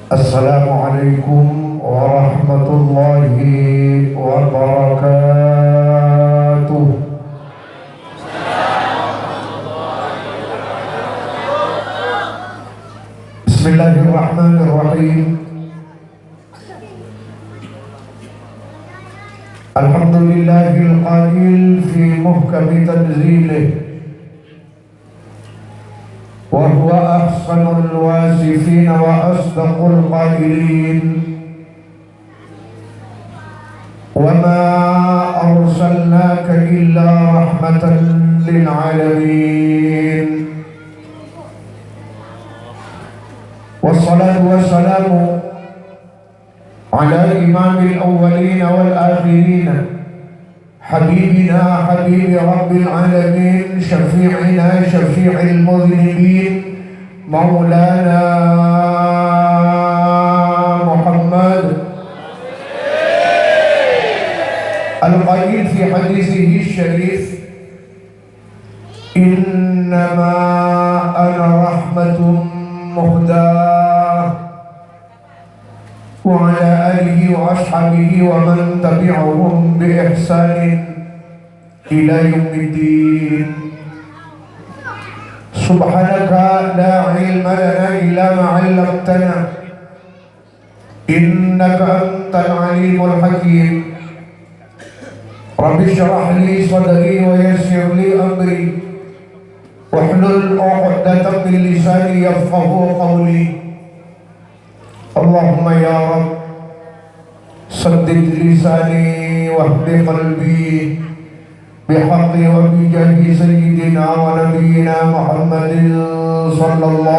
Assalamualaikum warahmatullahi wabarakatuh. Bismillahirrahmanirrahim. Alhamdulillahil qail fi muhkami tanzilih wa huwa ahsanul wasifin wa asdaqul qailin wa ma arsalnaka illa rahmatan lil alamin. Wassalatu wassalamu ala imamil awwalin wal akhirin habibina habibi rabbil alamin syafi'ina syafi'il mudhnibin maulana Muhammad al-qail fi hadithihi syarif innama ana rahmatun muhdah wa ala alihi wa ashabihi wa man tabi'ahum bi ihsanin ila yaumiddin. Subhanaka la ilma lana illa ma 'allamtana innaka antal alimul hakim. Rabbi shrah li sadri wa yassir li amri wahlul 'uqdatam min lisani yafqahu qawli. Allahumma ya Rabb saddid lisani wahdi qalbi bihaqqi wa bijahi sayyidina wa nabiyyina Muhammadin sallallahu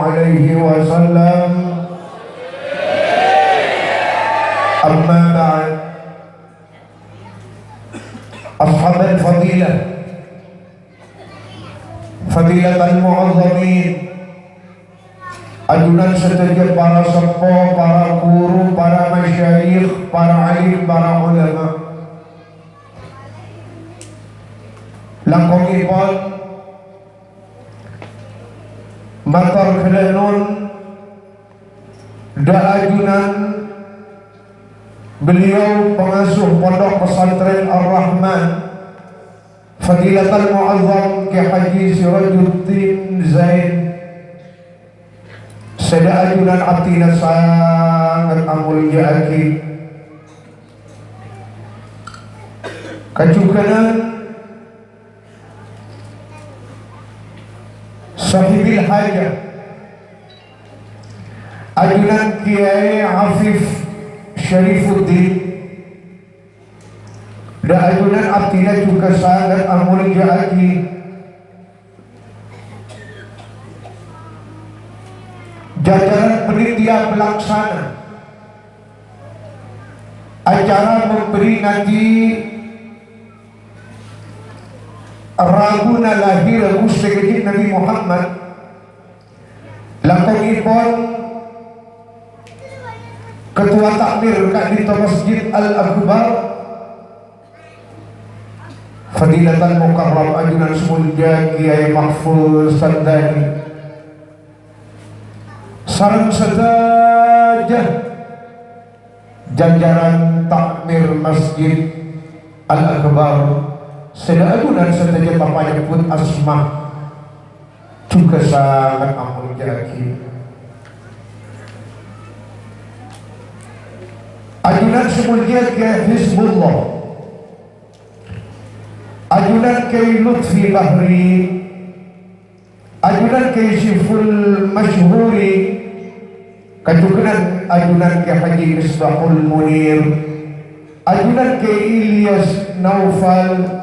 alaihi wasallam. Amma ba'd. Ashab al-fadilah, fadilah al-mu'azzamin, ajunan setuju para sepuh, para guru, para masyayikh, para alim, para ulama. Langkongipun matur kelenun da ajunan beliau pengasuh pondok pesantren Ar-Rahman Fadilatul Mu'azzam Ki Haji Sirajuddin Zain. Sada ajunan abdina sangat amul jaki kacukanan sahibil hajah ajunan Kiai Afif Syarifuddin dan ajunan abdina juga sangat amul jaki jajaran penitia pelaksana acara memperingati Raguna lahir Gusti Nabi Muhammad. Langkungipun Ketua Takmir Kadito Masjid Al-Akbar Fadilatul Mukarram ajunan semulja Kiai Mahfuz Sandani sareng saja jajaran takmir Masjid Al-Akbar sada ajunan saja Bapak nyebut asma juga sangat amul jaki ajunan semulja Kiai Hizbullah ajunan Kiai Lutfi Bahri ajunan Kiai Syiful Masyhuri kajukenan ajunan Kiai Haji Misbahul Munir ajunan Kiai Ilyas Naufal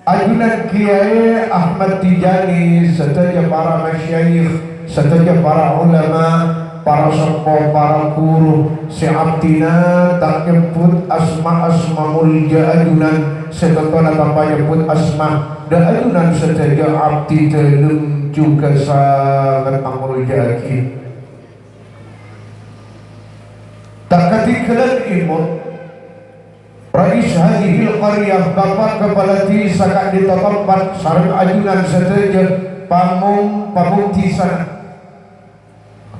ajunan Kiai Ahmad Tijani serta para masyayikh serta para ulama para sepuh para guru si abdina tak nyebut asma mulja ajunan setetona bapak nyebut asma dan ajunan seteja abdi telum juga sangat amul jaki tak katikalan imut Rais hadihil qaryah bapak kepala desa kak di tempat sarang ajunan seteja pamung pamungti sana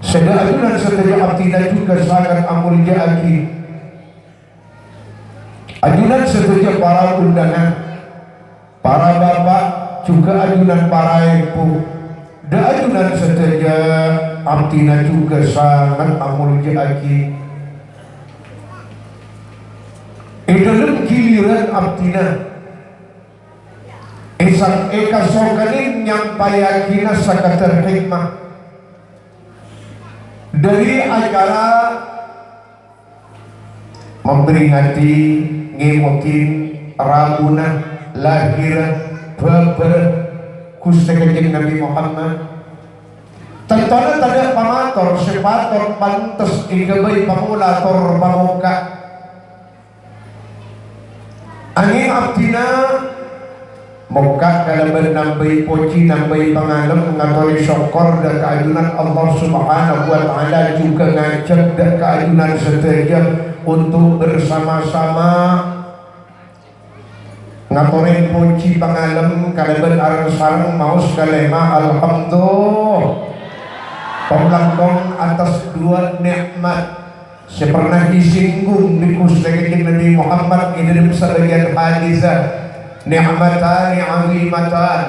Seda ajunan setelah abdi dan juga sangat amul jaki. Ajunan setuju para undangan, para bapak, juga ajunan para ibu. Dan ajunan setuju abdina juga sangat amul jaki. Dalam giliran abdina, isang ekasokanin yang payakina sakater hikmah dari acara memperingati ngemokin rabunan lahir beber Gusti Kanjeng Nabi Muhammad. Tentunya tidak pamator sepator pantes igabay pamulator pamuka. Angin abdina muka kalaban nambay poci nambay pangalam ngatori syukur dan keajunan Allah Subhanahu wa ta'ala juga ngajak dan keajunan setia untuk bersama-sama ngatorin puji pangalam kalaban arang maus kalema alhamdulillah penglangkong atas dua nikmat pernah disinggung di Gusti Nabi Muhammad ini dalam sebagian hadisah ni'matani 'azimatan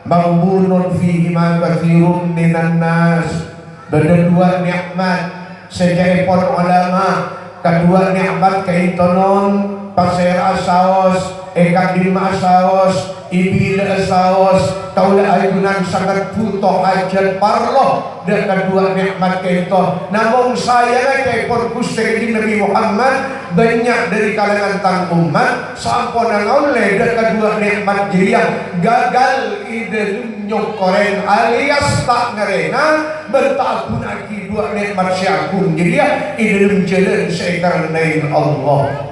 maghbunun fihima katsirun minan nas. Ada dua nikmat sejaipun ulama, kedua nikmat kaitonon pasir asaos ekadim asaos ibil asaos kaula ajunan sangat butuh ajat parloh dan kedua nikmat kaito. Namun saya kaipun Gusti Nabi Muhammad banyak dari kalangan tang umat sampun oleh dan kedua nikmat jiriah gagal ide nyokoren alias tak ngerena bertakun aki dua nikmat syakun jiriah ide jalan sekarnain Allah.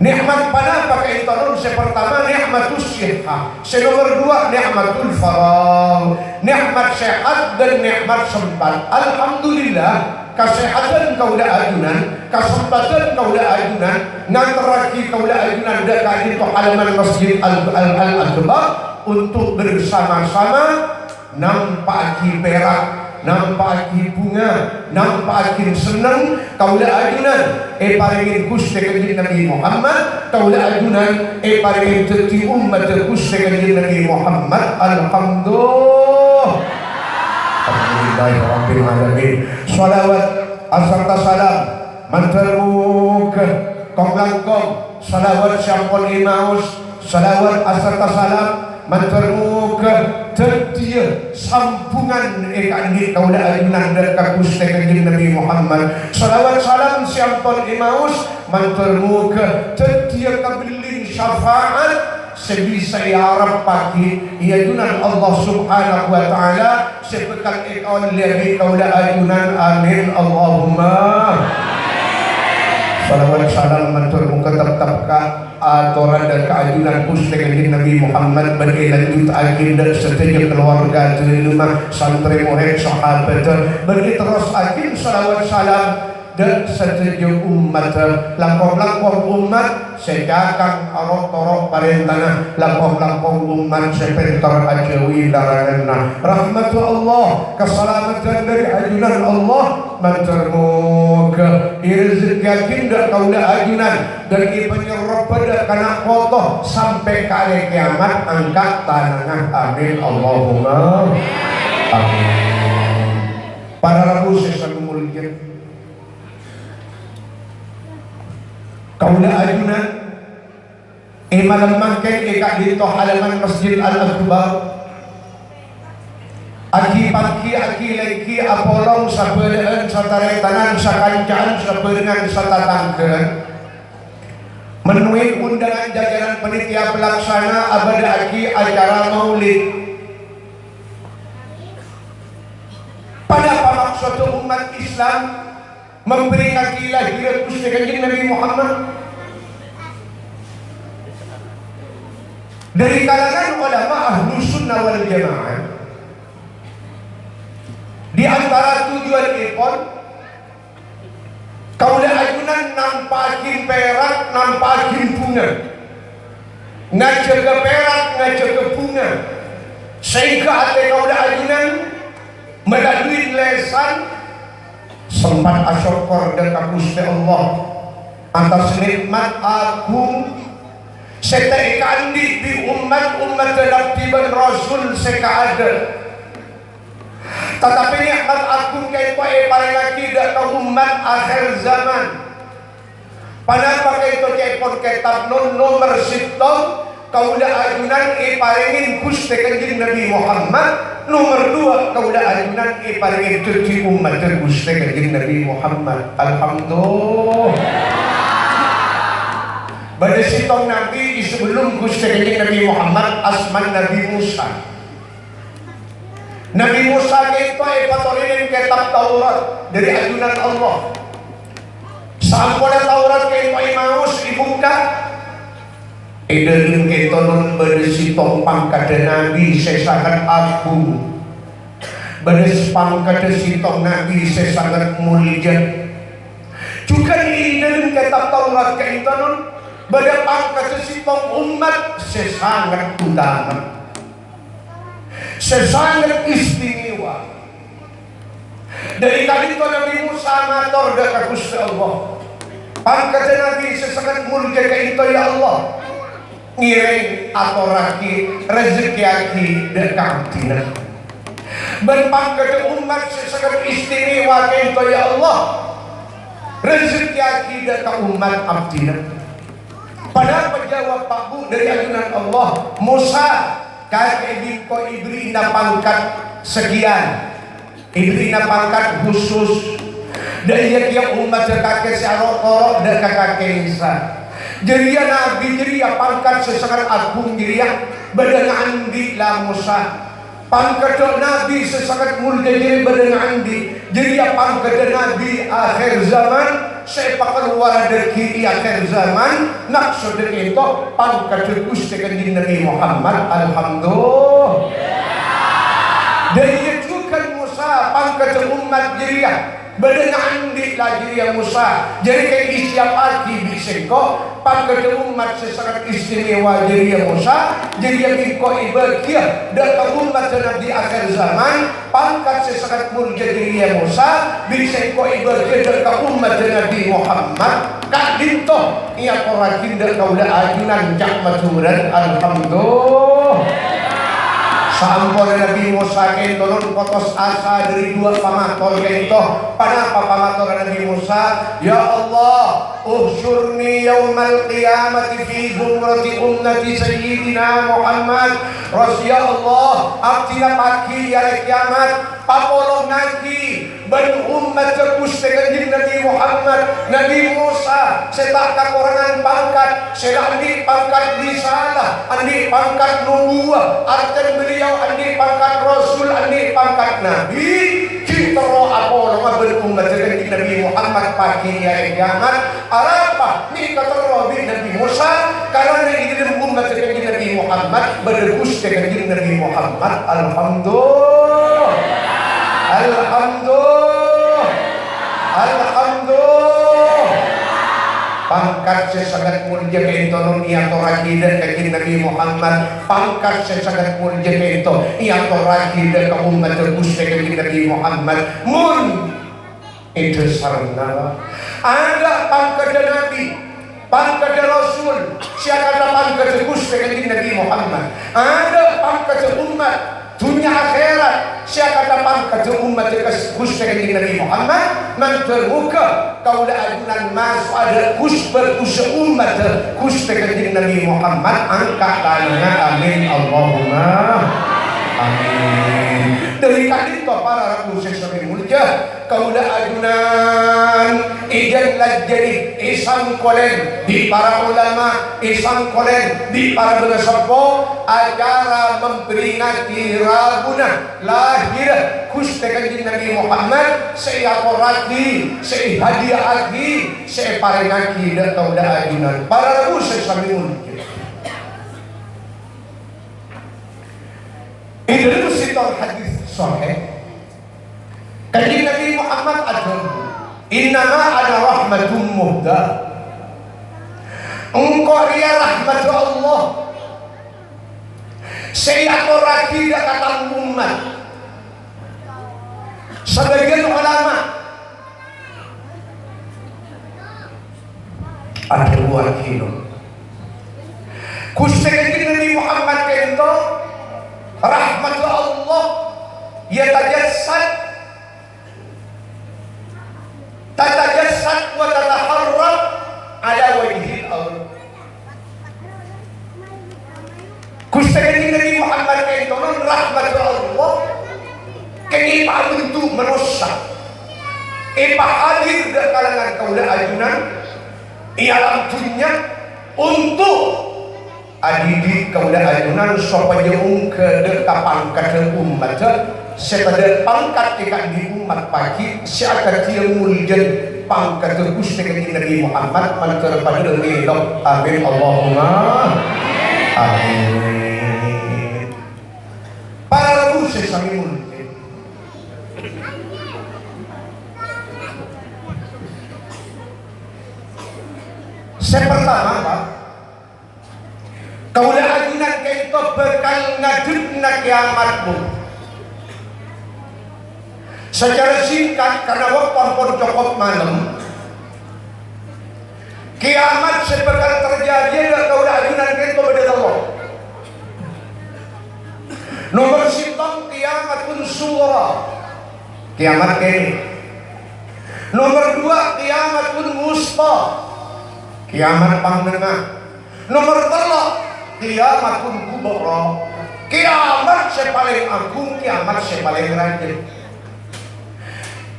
Nikmat pada pakai tahun pertama nikmatus syihah, nomor dua nikmatul faragh, nikmat sehat dan nikmat sempat. Alhamdulillah kesehatan kaula ajunan, kesempatan kaula ajunan, ngantaraki kaula ajunan dekat itu halaman Masjid Al-Akbar untuk bersama-sama nampaki perak, nampaki bunga, nampaki senang kaula ajunan paringin Gusti Kanjeng Nabi Muhammad, kaula ajunan paringin teti umat Gusti Kanjeng Nabi Muhammad. Alhamdulillah, alhamdulillahirabbil alamin. Shalawat asarta salam mantarmuk konglangkong salawat syampun imaus salawat asarta salam mantarmuk tertia sambungan andi kaula ajunan dan Gusti Kanjeng Nabi Muhammad. Salawat salam syampun imaus mantarmuk tertia kabilin syafaat sebisa ya Rabb pagi iajunan Allah Subhanahu wa ta'ala sebekal ikon lihat kaula ajunan amin Allahumma salawat salam mantur muka tetapkan aturan dan keajunan Gusti Kanjeng Nabi Muhammad berlanjut agenda setiap keluarga di rumah santri murid sahabat beri terus agin salawat salam dan setiap umat lampau-lampau umat sejakang arok-torok parentana lampau-lampau umat sepentar ajawi laranganna rahmatu Allah keselamatan dari ajunan Allah mantermuk irzqakin dan kaula ajunan dari penyerap pada kana kotoh sampai kali kiamat angkat tanah amin Allahumma amin. Para rabu sesal mulia kaula ajunan malam mangken eka dito halaman Masjid Al-Akbar aki pagi aki lagi apolong sa pedaan sa taretanan sa kancaan sa perengan sa tatangkeun menuhi undangan jajaran panitia pelaksana abada aki acara maulid pada pamaksud umat Islam memperingati lahir Gusti Kanjeng Nabi Muhammad dari kalangan ulama Ahlus Sunnah wal Jamaah. Di antara tujuan ipon kaula ajunan nampakin perak nampakin bunga ngajaga perak ngajaga bunga sehingga ate kaula ajunan sempat asyukur dan Gusti Allah atas nikmat agung setekan di umat Nabi dan Rasul sekaada. Tetapi nikmat agung kaya paling lagi dak ke umat akhir zaman. Panapa kaya cepon kitab nomor sitong kaula ajunan paringin Gusti Kanjeng Nabi Muhammad. Nomor 2 kaula ajunan paringin cuci umat Gusti Kanjeng Nabi Muhammad. Alhamdulillah. Pada sitong Nabi sebelum Gusti Kanjeng Nabi Muhammad asman Nabi Musa. Nabi Musa itu patorin kitab Taurat dari ajunan Allah. Sampai Taurat kayak maus dibuka. Edelin kita non berisi topang kada Nabi sesangat agung. Berisi pangkat sitong Nabi sesangat mulia. Juga edelin kitab Taurat kayak kita non pada pangkat sitong umat sesangat utama, sesangat istimewa. Dari tadi itu Nabi Musa matur dekat Gusti Allah. Pangkat Nabi sesangat mulia kayak itu ya Allah. Ngiring atau raki rezeki aki dekat tina. Berpangkat umat sesangat istimewa kayak itu ya Allah. Rezeki aki dekat umat abdina. Padahal penjawab Pak Bu dari ajunan Allah, Musa kakek biko ibrina pangkat sekian, ibrina pangkat khusus. Dan ia umat kakek siarokoro dan kakek Isa. Jadi ya Nabi jadi ya pangkat sesangat agung jadi ya badan andi lah Musa. Pangkat Nabi sesangat mulia jadi badan andi. Jadi ya pangkat Nabi akhir zaman. Saya keluar dari akhir zaman maksud itu pangkat Gusti Kanjeng Nabi Muhammad. Alhamdulillah. Dan juga Musa pangkat umat jiriah badan andi lah jiriah Musa. Jadi kayak siap lagi biseko pangkat umat sesangat istimewa jiriah Musa. Jadi yang biko ibadah dan umat Nabi akhir zaman pangkat sesangat mulia jiriah Musa biseko ibadah dan umat Nabi Muhammad. Kak dinto ia korakin dan kaulah ajunan cak maturan. Alhamdulillah. Sampun Nabi Musa kento non potos asa dari dua pamatol kento. Panapa pamatol Nabi Musa? Ya Allah, uhsyurni yaumal qiyamati fi zumrati ummati sayyidina Muhammad. Ya Allah, abdina pagi hari kiamat papolong nanti ban umat Gusti Kanjeng Nabi Muhammad. Nabi Musa setak kakurangan pangkat, sedang pangkat risalah, andi pangkat nubuah, artian beliau andi pangkat Rasul, andi pangkat Nabi. Kita roh apolong ban umat Kanjeng Nabi Muhammad pagi hari kiamat. Arapa ni kata roh Nabi Musa karena ini umat Kanjeng Nabi Muhammad bergusti Kanjeng Nabi Muhammad. Alhamdulillah. Alhamdulillah. Alhamdulillah. Pangkat sesangat mulia kento non ia toraki dan Kanjeng Nabi Muhammad. Pangkat sesangat mulia kento ia toraki dan umat Gusti Kanjeng Nabi Muhammad. Mun itu sarana ada pangkat Nabi, pangkat Rasul, siapa pangkat Gusti Kanjeng Nabi Muhammad. Ada pangkat umat dunia akhirat, siapa pangkat umat Gusti Kanjeng Nabi Muhammad. Man terbuka kaulah ajunan masuk ada berkusa umat Gusti Kanjeng Nabi Muhammad. Angkat tangannya, amin Allahumma amin. Dari kali itu para rabu sesuai mulia kaulah ajunan ijan lajari isang kolen di para ulama, isang kolen di para benasapo acara memperingati Rabbuna lahir Gusti Kanjeng Nabi Muhammad. Saya korati, saya hadiah lagi, saya paringaki dan kaulah ajunan para rabu sesuai mulia. Ini dulu sitor hadis sahih. Kanjeng Nabi Muhammad ajar, innama ada rahmatum muhda. Engkau dia rahmat Allah. Saya koraki dak kata umat. Sebagian ulama ada buat kilo Gusti Nabi Muhammad kento rahmat Allah ya tatajassad wa tataharram ala wajhil ardh. Gusti Nabi Muhammad kento rahmat Allah kini bentuk manusia hadir di kalangan kaula ajunan ialah dunia untuk adidik kaula ajunan supaya ke pangkat umat setelah pangkat ikan di umat pagi siakat dia mulian pangkat Gusti Nabi Muhammad mantar pada ngelok amin Allahumma amin. Para rabu sesami mulian pertama Pak kaula ajunan kento bekal ngadepna kiamatmu secara singkat karena waktu pun cukup malam kiamat sebekal terjadi dan kaula ajunan kento beda Allah nomor sintong kiamat pun surah kiamat ini nomor dua kiamat pun musta kiamat pangnengah nomor 3 kiamat pun kubra kiamat sepaling agung kiamat sepaling rajin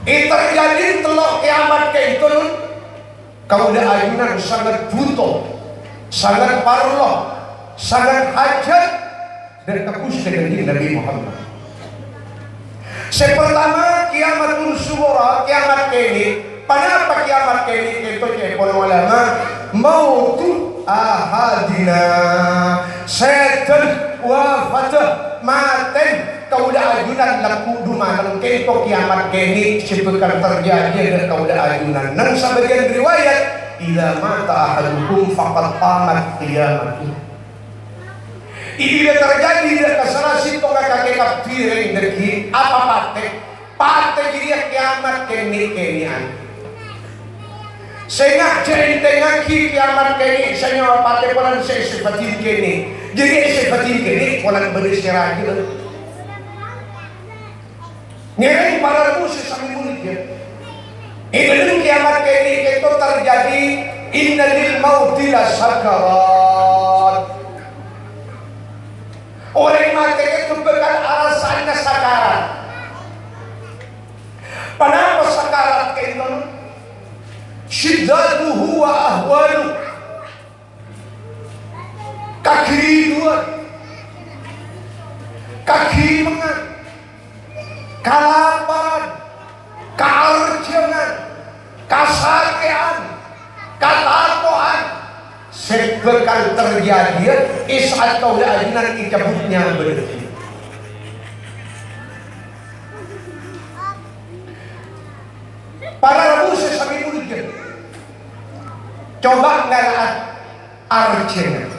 terjadi telok kiamat kayak itu kaula ajunan sangat butuh sangat parlo sangat hajat dan Gusti Nabi Muhammad. Pertama kiamat pun subura kiamat ini Kenapa kiamat ini itu cepon ulama mautu ahadina setan wafat maten kaula ajunan laku dumanang kento kiamat kini sebekal terjadi dan kaula ajunan nang sebagian riwayat ila mata ahadukum faqad qamat qiyamatu ini terjadi dan kesalahan itu kakek kaptiring dari apa pate dia kiamat kini sehingga tengah kiamat kini saya pate polan saya sifatin kini jadi sifatin kini polan beristirahat gitu nilai para musuh sambil mulut ya itu kiamat kini itu terjadi inna lil mauti la sakarat orang mati itu bukan alasannya sakarat kenapa sakarat itu syiddatuhu wa ahwalu kekiriduan kehilangan kalaparan kearjangan kasakian katakoan sebekal terjadi is'at kaula ajunan icabutnya berarti para rabu sesami mulia coba ngalaat arjena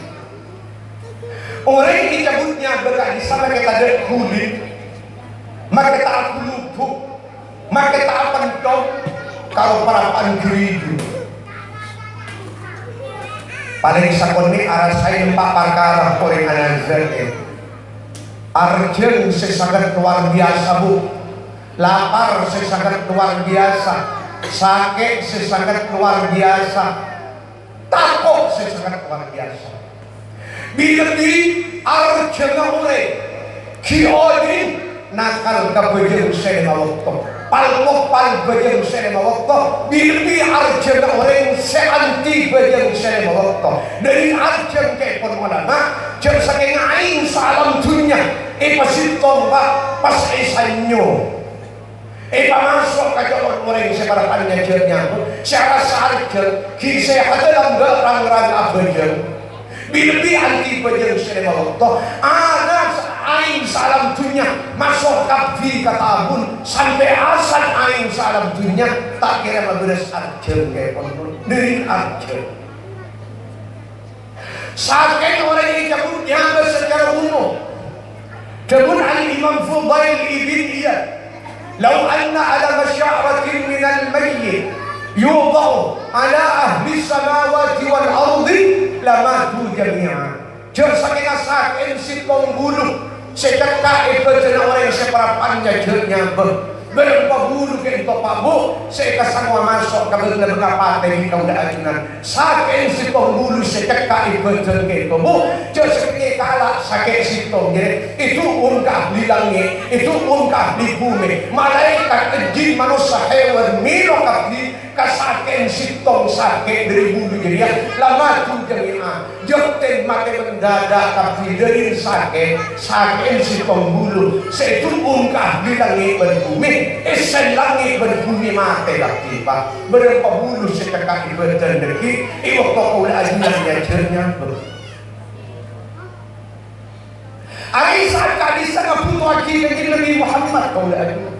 orang ini cabutnya berkali sama kita ada kulit maka kita aku lupuk maka kita pentong kalau para panggiridu paling sakoni arah saya empat perkara orang anazar arjen sesangat luar biasa bu lapar sesangat luar biasa sakit sesangat luar biasa takut sesangat luar biasa bila di arjana oleh kiodin nakal kabejeng selama waktu palpok bejeng selama waktu bila di arjana oleh seanti bejeng selama waktu dari arjen ke penolana jam saking aing salam dunia pasitong pas isanyo masuk ke jalan orang secara panjangnya secara sarjana kisah dalam rang-rang abajang bila anti bajang selama waktu ada aing salam dunia masuk kafi katabun sampai asal aing salam dunia tak kira beres arjang kayak pun dari arjang sakit orang ini cabutnya secara umum cabut al-imam Fudail ibn Iyad لو أن على مشعرة من الميت yudau ala ahli samawati wal ardi lamatu jami'an. Jer saking asakin si pengbulu sekeka itu jenang orang yang separapannya jernya berapa bulu ke itu pabu seka sangwa masuk ke beberapa partai kau dah ajunan saking si pengbulu sekeka itu jenang itu bu jer saking kalah sakit situ itu ungkap di langit itu ungkap di bumi malaikat jin manusia hewan milo kapdi kasaken sitong sakit dari bulu jadi lama tu jami'ah jokten mate mendadak kapdi dari sakit sitong bulu seitu ungkap di langit berbumi esen langit berbumi mate kapdi pak berapa bulu sekakak berdendeki iwak toko ajunan jajarnya Aisyah kadisa ngaputu aki dengan Nabi Muhammad kau ajunan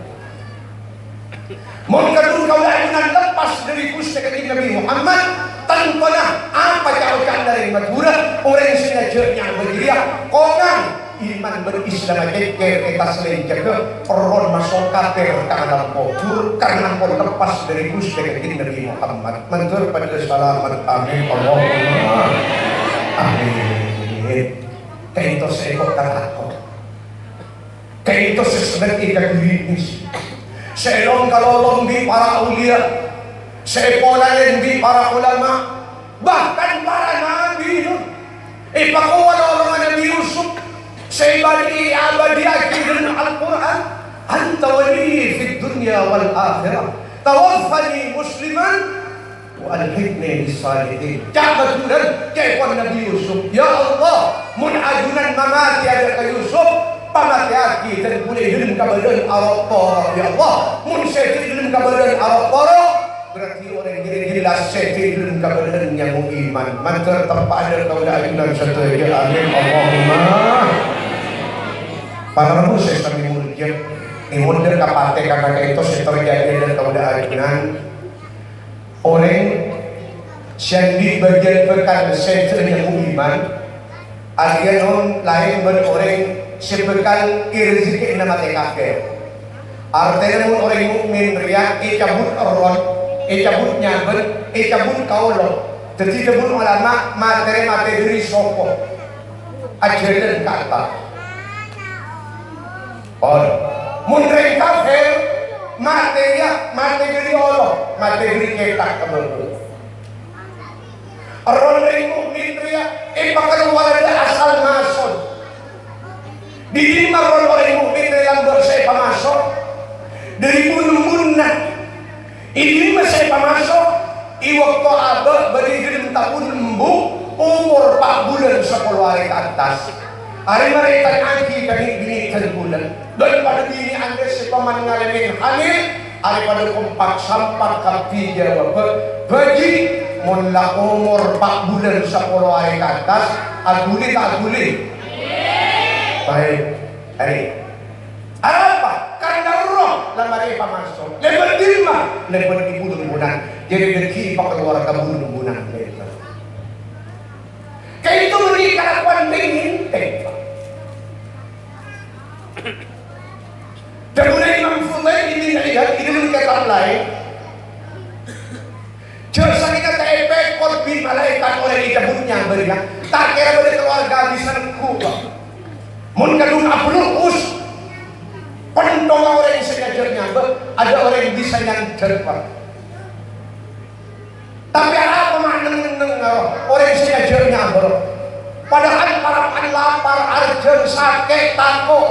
Mengkadung kau ajunan lepas dari kusta kaki Nabi Muhammad tanpa apa jauhkan dari Madura orang yang sengaja bergerak kongan iman berislam keker kita selain jaga peron masuk kafir karena kubur karena kau lepas dari kusta kaki Nabi Muhammad mentur pada selamat amin Allahumma amin kayak itu saya kok katakan kayak itu sesuatu ikat dirinis Selong kalolong di para ulia, sepolan di para ulama, bahkan para nabi. Ipakawal orang Nabi Yusuf, sebadi abadi akhir Al-Quran, anta wali fi dunya wal akhirah, tawaffani musliman, wa alhiqni bis salihin. Jabatunan kepon Nabi Yusuf, ya Allah, mun ajunan mamati ada ke Yusuf. Pamatiyaki dan boleh hidup kebadan Arab ya Allah mun saya hidup kebadan Arab berarti orang gila saya hidup kebadan yang iman mantar terpada kau dah ajunan satu ya amin Allahumma para rabu saya kami murjid imun dan kapate karena itu saya terjadi dan kau dah ajunan orang yang di bagian berkat saya yang iman agen on lain berorang sebekal rezeki nama TKP. Artinya mun orang mukmin riak cabut ron, cabut nyaben, cabut kaulo. Jadi cabut ulama materi diri sopo. Ajaran kata. Or mun reng kafir materi Allah, materi ketak kabel. Ron reng mukmin riak bakal walada asal masuk. Di lima orang mukmin dalam bersai pamasok dari munah ini masih pamasok iwaktu abah beri gerim tahun embu umur 4 bulan 10 hari ke atas hari mereka angki kami bini 10 bulan daripada bini anda sepaman ngalamin hamil daripada kompak sampak kapi jawab bagi mula umur 4 bulan 10 hari ke atas aguli tak aguli baik, hari apa? Karena roh lama mereka masuk lebar dilma, lebar di bulan-bulan jadi rezeki pak keluar ke bulan-bulan kayak itu menikah lakukan dingin dan mulai Imam Fudail ini lihat ini menikah lain jasa kita efek korbi malaikat oleh dicabutnya berikan tak kira pada keluarga bisa kubah mun kadung apulus pentong orang yang sengaja ada orang yang bisa yang cerpat tapi apa makna orang yang sengaja padahal para lapar arjen sakit takut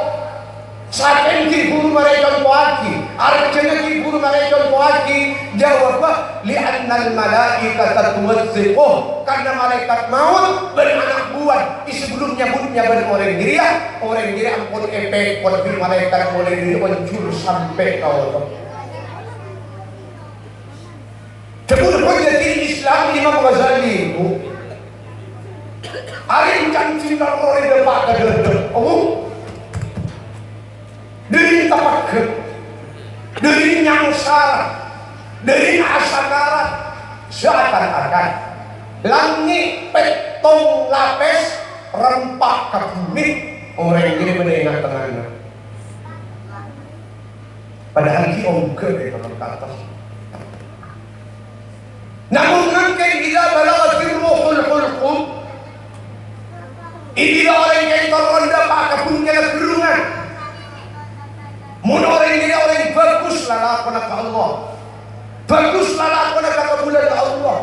sakit di guru mereka tuaki arjen di guru mereka tuaki jawab li'annal malaikata tuwazziquh karena malaikat maut beranak buah sebelumnya orang diri ampun efek lebih malaikat boleh diri mencur sampai kau sebelum jadi Islam Imam Ghazali itu hari cancing orang depan ke dari tapak dari nyangsara dari asakara seakan-akan langit petong lapis rempak ke bumi orang ini mendengar tengahnya padahal ki ongke kalau kata idza balagatir ruhul hulqum. Inilah orang yang terendah pakai punya kerungan. Mun orang ini orang yang baguslah lakukan ke Allah. Baguslah lakukan ke bulan Allah.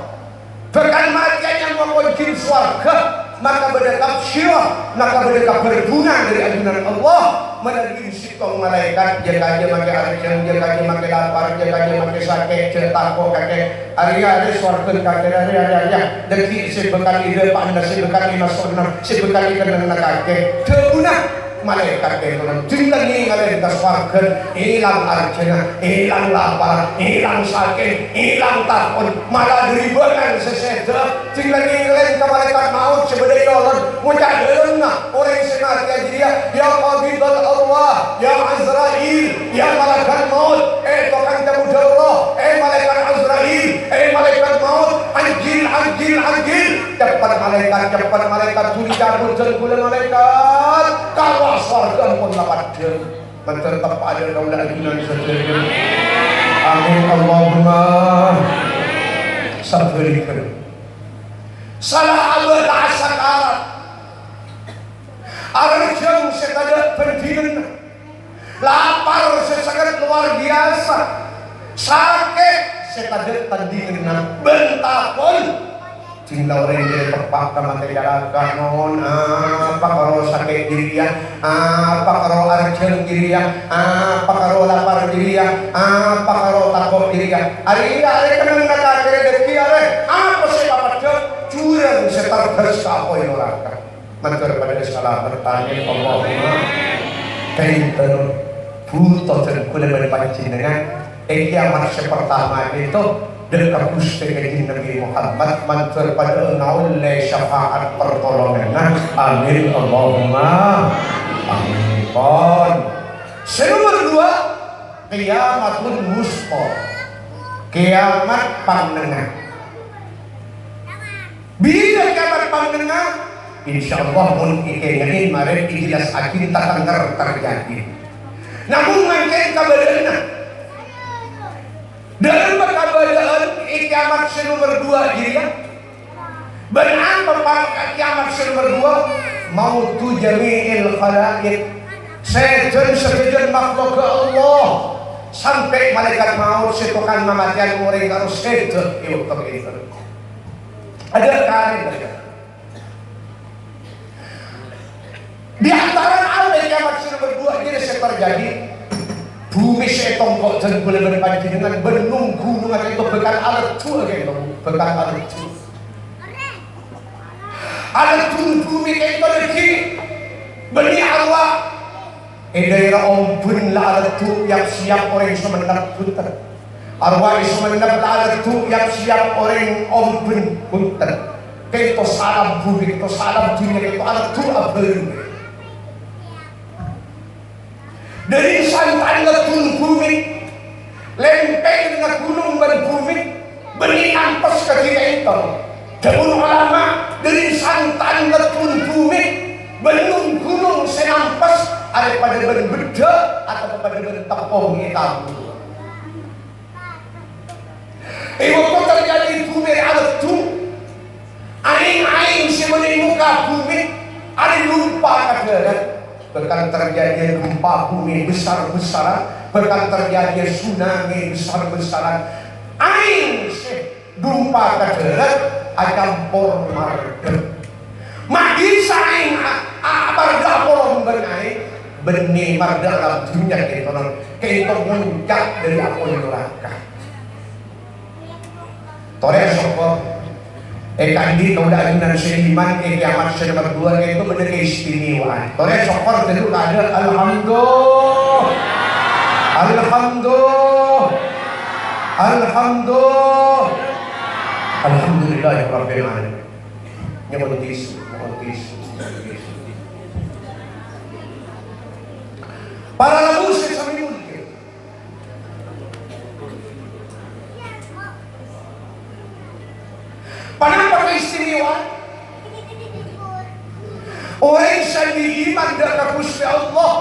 Bahkan matian yang mempunyai surga, maka berdekap syirah, maka berdekap berguna dari ajunan Allah. Melalui sitong malaikat, jaga makai arjang, jaga makai lapar, jaga makai sakit, cetako kakek, Arya surga kakek Arya, deki sebekal ide panda sebekal masukna, sebekal ikan kakek, terguna. Malaikat itu tinggalin ngalahin kaswargan, hilang arjana, hilang lapar, hilang sakit, hilang takut, malah diribakan seseda. Tinggalin ngalahin ke malaikat maut sebenarnya Allah mujadilun orang yang sengaja dia, ya qabidul Allah, ya Azrail, ya malaikat maut, tokan jamudullah, malaikat Azrail, malaikat maut, anjil, cepat malaikat, tuli cabut bulan malaikat, kalau surga pun dapat tetap ada daulah ajunan saja. Amin Allahumma sabarkan. Salah abad asal Arab. Arjang sekadar pendidikan. Lapar sesangat luar biasa. Sakit sekadar tandingan bentakon. Cinta orang yang terpaksa mati jalakan non apa kalau sakit dirinya, apa kalau arjang dirinya, apa kalau lapar dirinya, apa kalau takut dirinya. Hari kena nak kira deki apa sih dapat curang setar bersa apa yang orang. Mentor pada salah bertanya Allahumma kaitan butuh terkulah berpancingan. Kiamat pertama itu dekat pustikan Nabi Muhammad mantul pada oleh syafaat pertolongan. Amin Allahumma amin. Nomor 2, kiamatul wusta, kiamat pandengar. Bila kiamat pandengar, insyaallah mun ikeun mari dijelas akin tatanggar terjadi. Namun mungkin kabarana dalam keadaan kiamat nomor 2 dirinya benar memang kiamat nomor 2 mautu jami'il khalaiq, sejen makhluk ke Allah sampai malaikat maut setukan mematian orang harus sejen itu ada kali di antara hal kiamat nomor 2 jadi terjadi. Bumi setong kok dan boleh berpanjangan benung gunungan itu bekal alat tua gitu, bekal alat tua. Alat bumi itu lagi beli awak. Daerah ombun lah alat tua yang siap orang semenap putar. Arwah semenap alat tua yang siap orang ombun putar. Itu salam bumi, itu salam dunia, itu alat tua baru. Dari santan ngetun bumi, lempeng dengan gunung dan bumi, benih ampas ketika itu. Jabun ulama dari santan ngetun bumi, benung gunung senampas, ada pada berbeda atau pada bertepung hitam. Waktu terjadi bumi alat tu, aing sebenarnya muka bumi, ada lupa kata. Bahkan terjadi gempa bumi besar-besaran, bahkan terjadi tsunami besar-besaran. Aing gempa kadarat acampur marga. Magi saing marga porom benai benih marga dalam dunia kita muncak dari api neraka. Tore sokor kandi kauda ajunan seiman kiamat nomor 2 itu benar keistimewaan. Tore sokor tentu ada alhamdulillah. Alhamdulillahirabbil alamin. Nyebut tisu. Para lagu sesami mungkin. Kenapa keistimewaan? Orang yang iman dengan Gusti Allah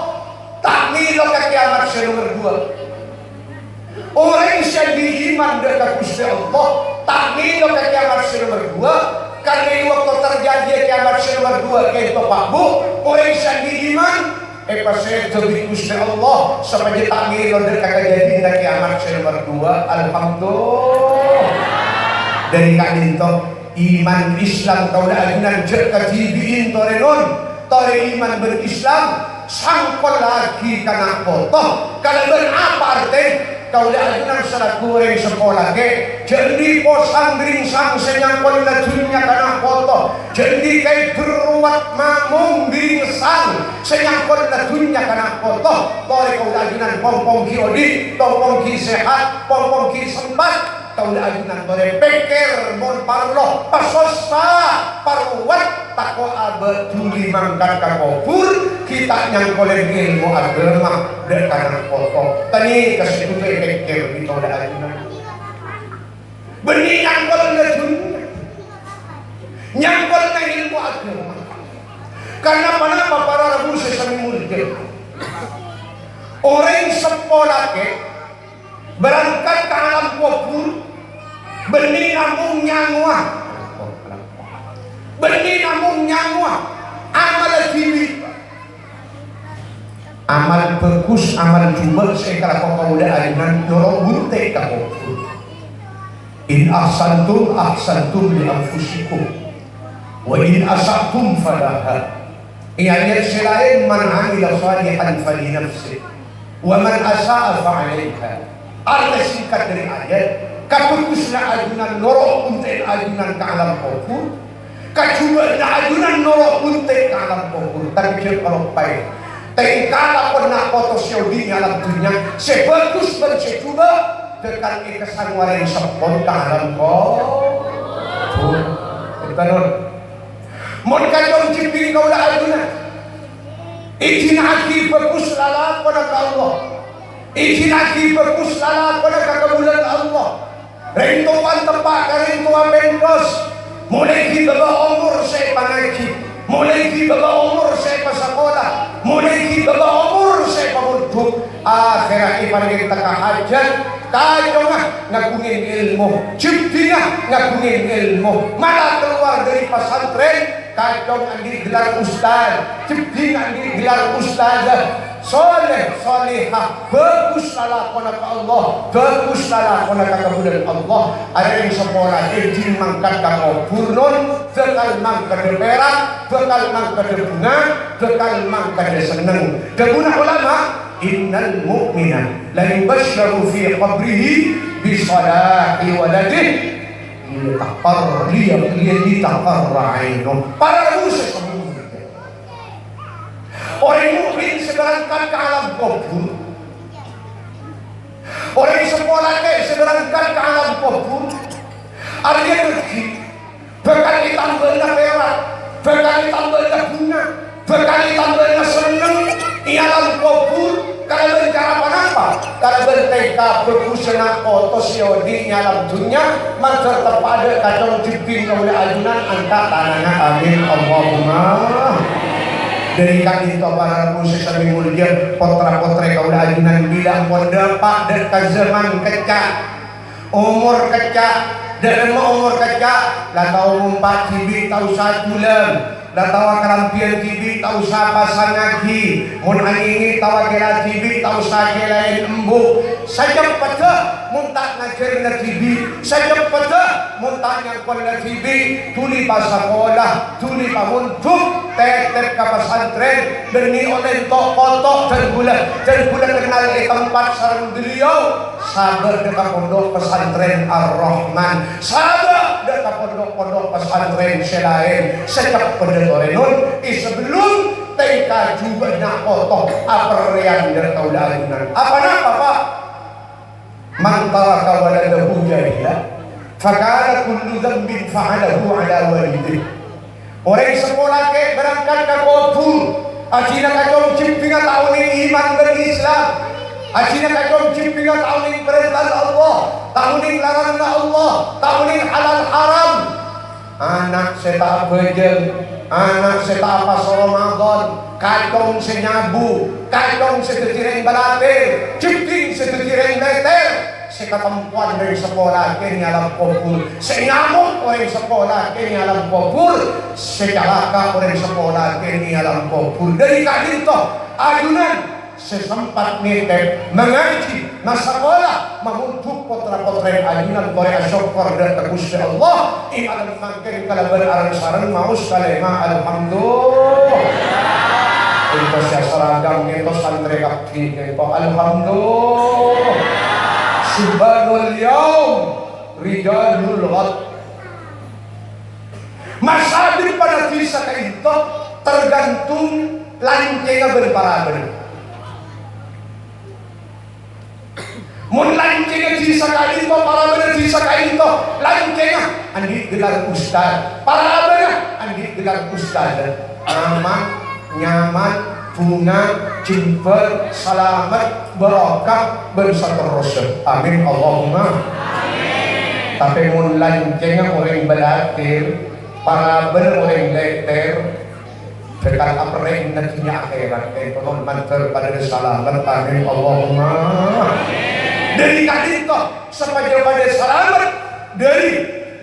tak nilo ke kiamat nomor 2. Orang yang diiman dekat Gusti Allah tak nilo ke kiamat nomor 2 karena waktu terjadi kiamat nomor 2 ke Pak Bu orang yang diiman pas saya jadi Gusti Allah sampai tak nilo dekat kejadian kiamat nomor 2 alhamdulillah dari kadinto iman Islam kaulah ajunan jek kajibiin torenon tore iman berislam sangkol lagi karena foto kalau berapa arti kau lihat ajunan salah goreng sekolah ke jadi posang beringsang senyangkol na dunia karena foto jadi kayak beruat mamung beringsang senyangkol na dunia karena foto tore kau lihat ajunan pompong ki odi pompong ki sehat pompong ki sempat kau lihat ajunan tore peker mon parlo pasosa paruat tako abaduli mangkat kakopur kita nyangkol ilmu agama dekat foto tani kasih tuh peker di kau lihat ajunan benih nyangkol na dunia nyangkol na ilmu agama karena kenapa para rabu sesami murid orang sekolah ke berangkat ke alam kubur benih namung nyangwa benih namung nyangwa amal diri amal bagus amal jubel sekala kau udah ajunan norong bunte kamu in ahsantum li anfusikum wa in asatum falaha ayat selain man amila salihan fali nafsi wa man asa'a fa 'alaiha arti singkat dari ayat kaputusna ajunan norok unte ajunan ke alam kubur kacuba na ajunan norok unte ke alam kubur tapi dia kalau baik tengkala pernah foto di alam dunia sebagus dan secoba dekat kesan waring sepon ke alam kubur kita non mon kajong ciping kau dah ajunan izin haki bagus lala pada Allah izin haki bagus lala pada kebulan Allah rentuan tempat rentuan bengkos mulai di bawah umur saya pangaji mulai di bawah umur saya pasakola mulai di bawah umur saya pamuduk akhirat ibadah kita kahajat kajongah ngagungin ilmu ciptina ngagungin ilmu malah keluar dari pesantren kajong andi gelar ustaz ciptina andi gelar ustazah soleh solehah bagus lalakona ke Allah bagus lalakona ke kemudian Allah ada yang sekolah izin mangkat ke kubur bekal mangkat de perak bekal mangkat de bunga bekal mangkat de seneng deguna ulama innal mu'mina la yubashsharu fi qabrihi bi salati waladihi litaqarra ainuh para rusul orang mukmin seberangkat ke alam kubur orang sekolahnya seberangkat ke alam kubur artinya rezeki bakal ditambahnya perak bakal ditambahnya bunga bakal ditambahnya seneng di alam kubur kalau bercara apa kalau berteka berkusena otos yodi di alam dunia maka terpada kacau jipin oleh ajunan angkat tanahnya amin Allahumma dari kaki para proses kami mulia potra-potra kaulah ajunan bilang pondapak dekat zaman kecak umur kecak dan umur kecak lah tahu umpat cibik tahu 1 bulan lah tahu kelampian cibik tahu siapa sanagi mun ini tahu kira cibik tahu sake lain embuk saja pada muntah ngajar na cibik saja pada muntah nyangkon na cibik tuli pasakolah tuli pamuntuk tek-tek ke pesantren demi oleh tok-tok dan gula kenal di tempat sarang beliau sabar dekat pondok pesantren Ar-Rahman sabar dekat pondok pesantren selain sejak pendengaran sebelum TK juga nak kotok apa yang dari kaulah ajunan apa nak Pak man taraka waladahu jahila fakana kullu dhanbin fa'alahu ala walidihi orang sekolah ke berangkat ke kubur ajina kacau cimpingan tahun ini iman berislam ajina kacau cimpingan tahun ini perintah Allah tahun ini larangan Allah tahun ini halal haram anak seta bejel anak seta pas Ramadan kacau senyabu kacau setetireng balate cimping setetireng leter sekatempuan dari sekolah kini alam kubur, sengamuk orang sekolah kini alam kubur, secalaka orang sekolah kini alam kubur. Dari kadito adunan sesempat nitip mengaji masakola menguntuk potra-potra ajunan Korea syukur dan tegusi Allah iman makin kalau beraran mau kalema alhamdulillah itu saya seragam itu santri kaki itu alhamdulillah subhanul yaum ridalul ghad. Masa daripada bisa kayak itu tergantung lancengnya berparabel. Mun lancengnya bisa kayak itu parabel bisa kayak itu lancengnya andi gelar ustaz parabelnya andi gelar ustaz aman nyaman, bunga, jempol, selamat, barokah, berseterusnya. Amin Allahumma. Amin. Tapi mun lancengnya orang belatir, parabel orang leter, dekat apre nantinya akhirat. Itu mantel pada selamat. Amin Allahumma. Dari tadi itu sepanjang pada selamat dari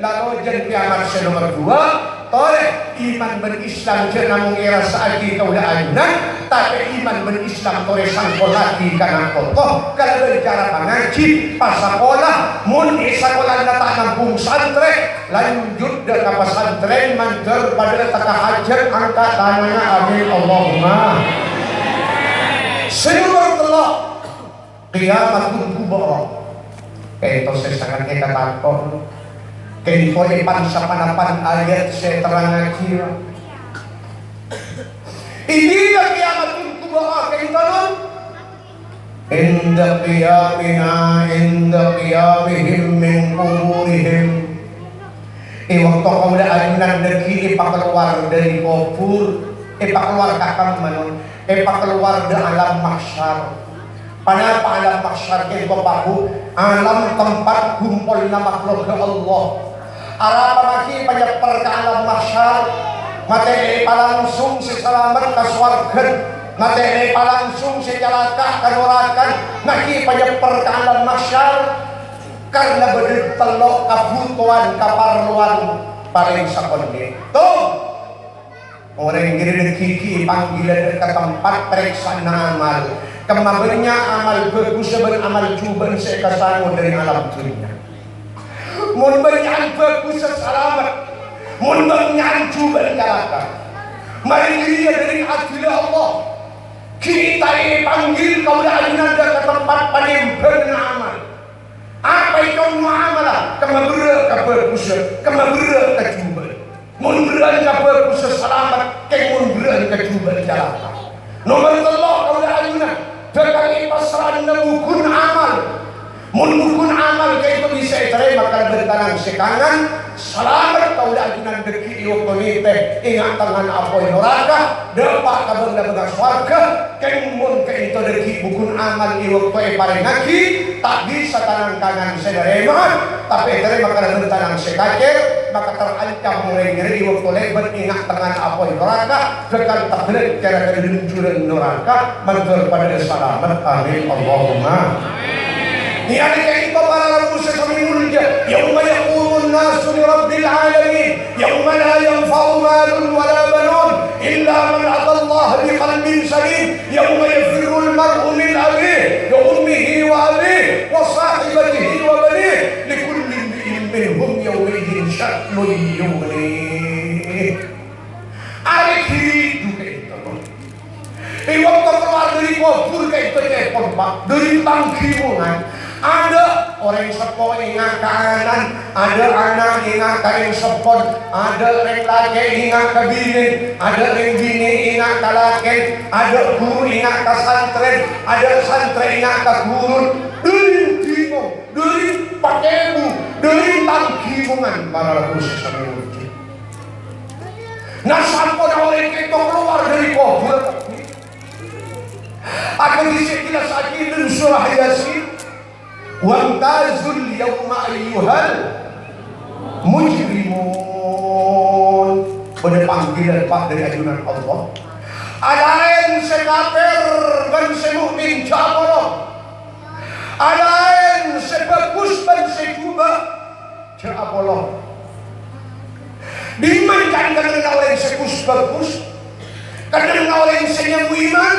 lalu jadi kiamat nomor 2. Oleh iman berislam jangan mengira saagi kaulah ayunan, tapi iman berislam oleh sangkol lagi karena kotoh. Kalau berbicara mengaji pasakola, mun isakola datang kampung santre, lanjut dengan pesantren manter pada taka hajar angkat tanahnya. Amin Allahumma. Seluruh telok kiamatun kubra. Itu saya sangat katakan. Kaya po ay pansapanapan ayat sa terangakira. Hindi na kiamatun kubra kayo tanong. Inda qiyamihim min kuburihim. Waktu kau na ayunan nagki ipakaluar dari kubur, ipakaluar kakang manon, ipakaluar da alam mahsyar. Panapa alam mahsyar kayo babahu, alam tempat kumpul na makhluk ke Allah. Arapa maki panyapar ka alam mahsyar, materi palangsung si salamat kaswargan, materi palangsung si jalaka kanurakan, maki panyapar ka alam mahsyar, karena bedit telok kabutuan kaparluan paling sakondi. Tuh, orang yang gini kiki panggilan ke tempat periksa amal, kemabannya amal bagus beramal cuban seekasanmu dari alam dunia. Mun banyak bagus selamat, mun banyak juga jalaka. Mari dia dari adil Allah. Kita panggil kau dah ada ke tempat paling beramal. Apa itu muamalah? Kemabura kabagus, kemabura kecuba. Mun beran kabagus selamat, kemun beran kecuba jalaka. Nomor telok kau dah ada. Dekali pasran nebukun amal. Mun bukun amal kayak itu bisa diterima kalau bertanang sekanan selamat kau dagunan deki iwak konite ingat tangan apoy neraka dapat kabar dapat swarga kemun kayak itu deki bukun amal iwak koe paringaki tak bisa tangan kanan sederema tapi terima kalau bertanang sekakir maka terancam mulai ngeri iwak koe ingat tangan apoy neraka dekat tak berat cara keduncuran neraka mantul pada selamat. Amin Allahumma. Yani kayak itu para rabbus samimulja yauma yaqumun nasu li rabbil alamin yauma la yanfa'u malun wala banun illa man ata Allah bi qalbin salim yauma yafirru al-mar'u min abihi wa ummihi wa abihi wa sahibatihi wa banihi likulli imri'in minhum yawma idhin sha'nun yughnihi. Akhir itu waktu keluar dari kubur kayak itu cepot pak dari tangkimungan. Ada orang sepo ingat kanan, ada anak ingat kain sepon, ada orang laki ingat ke bini, ada orang bini ingat ke laki, ada guru ingat ke santren, ada santren ingat ke guru. Dari bingung, dari pakaimu, dari tangkimungan para khusus sampai. Nah sampai orang itu keluar dari kubur. Aku disitulah lagi dalam surah Yasin. Wamtazul yawma ayyuhal mujrimun. Pada panggilan Pak dari ajunan Allah. Alain sekafir dan semukmin jabara. Alain sebab ke Apollo. Diman kan kadang orang sekus bagus, kadang orang senyamu iman.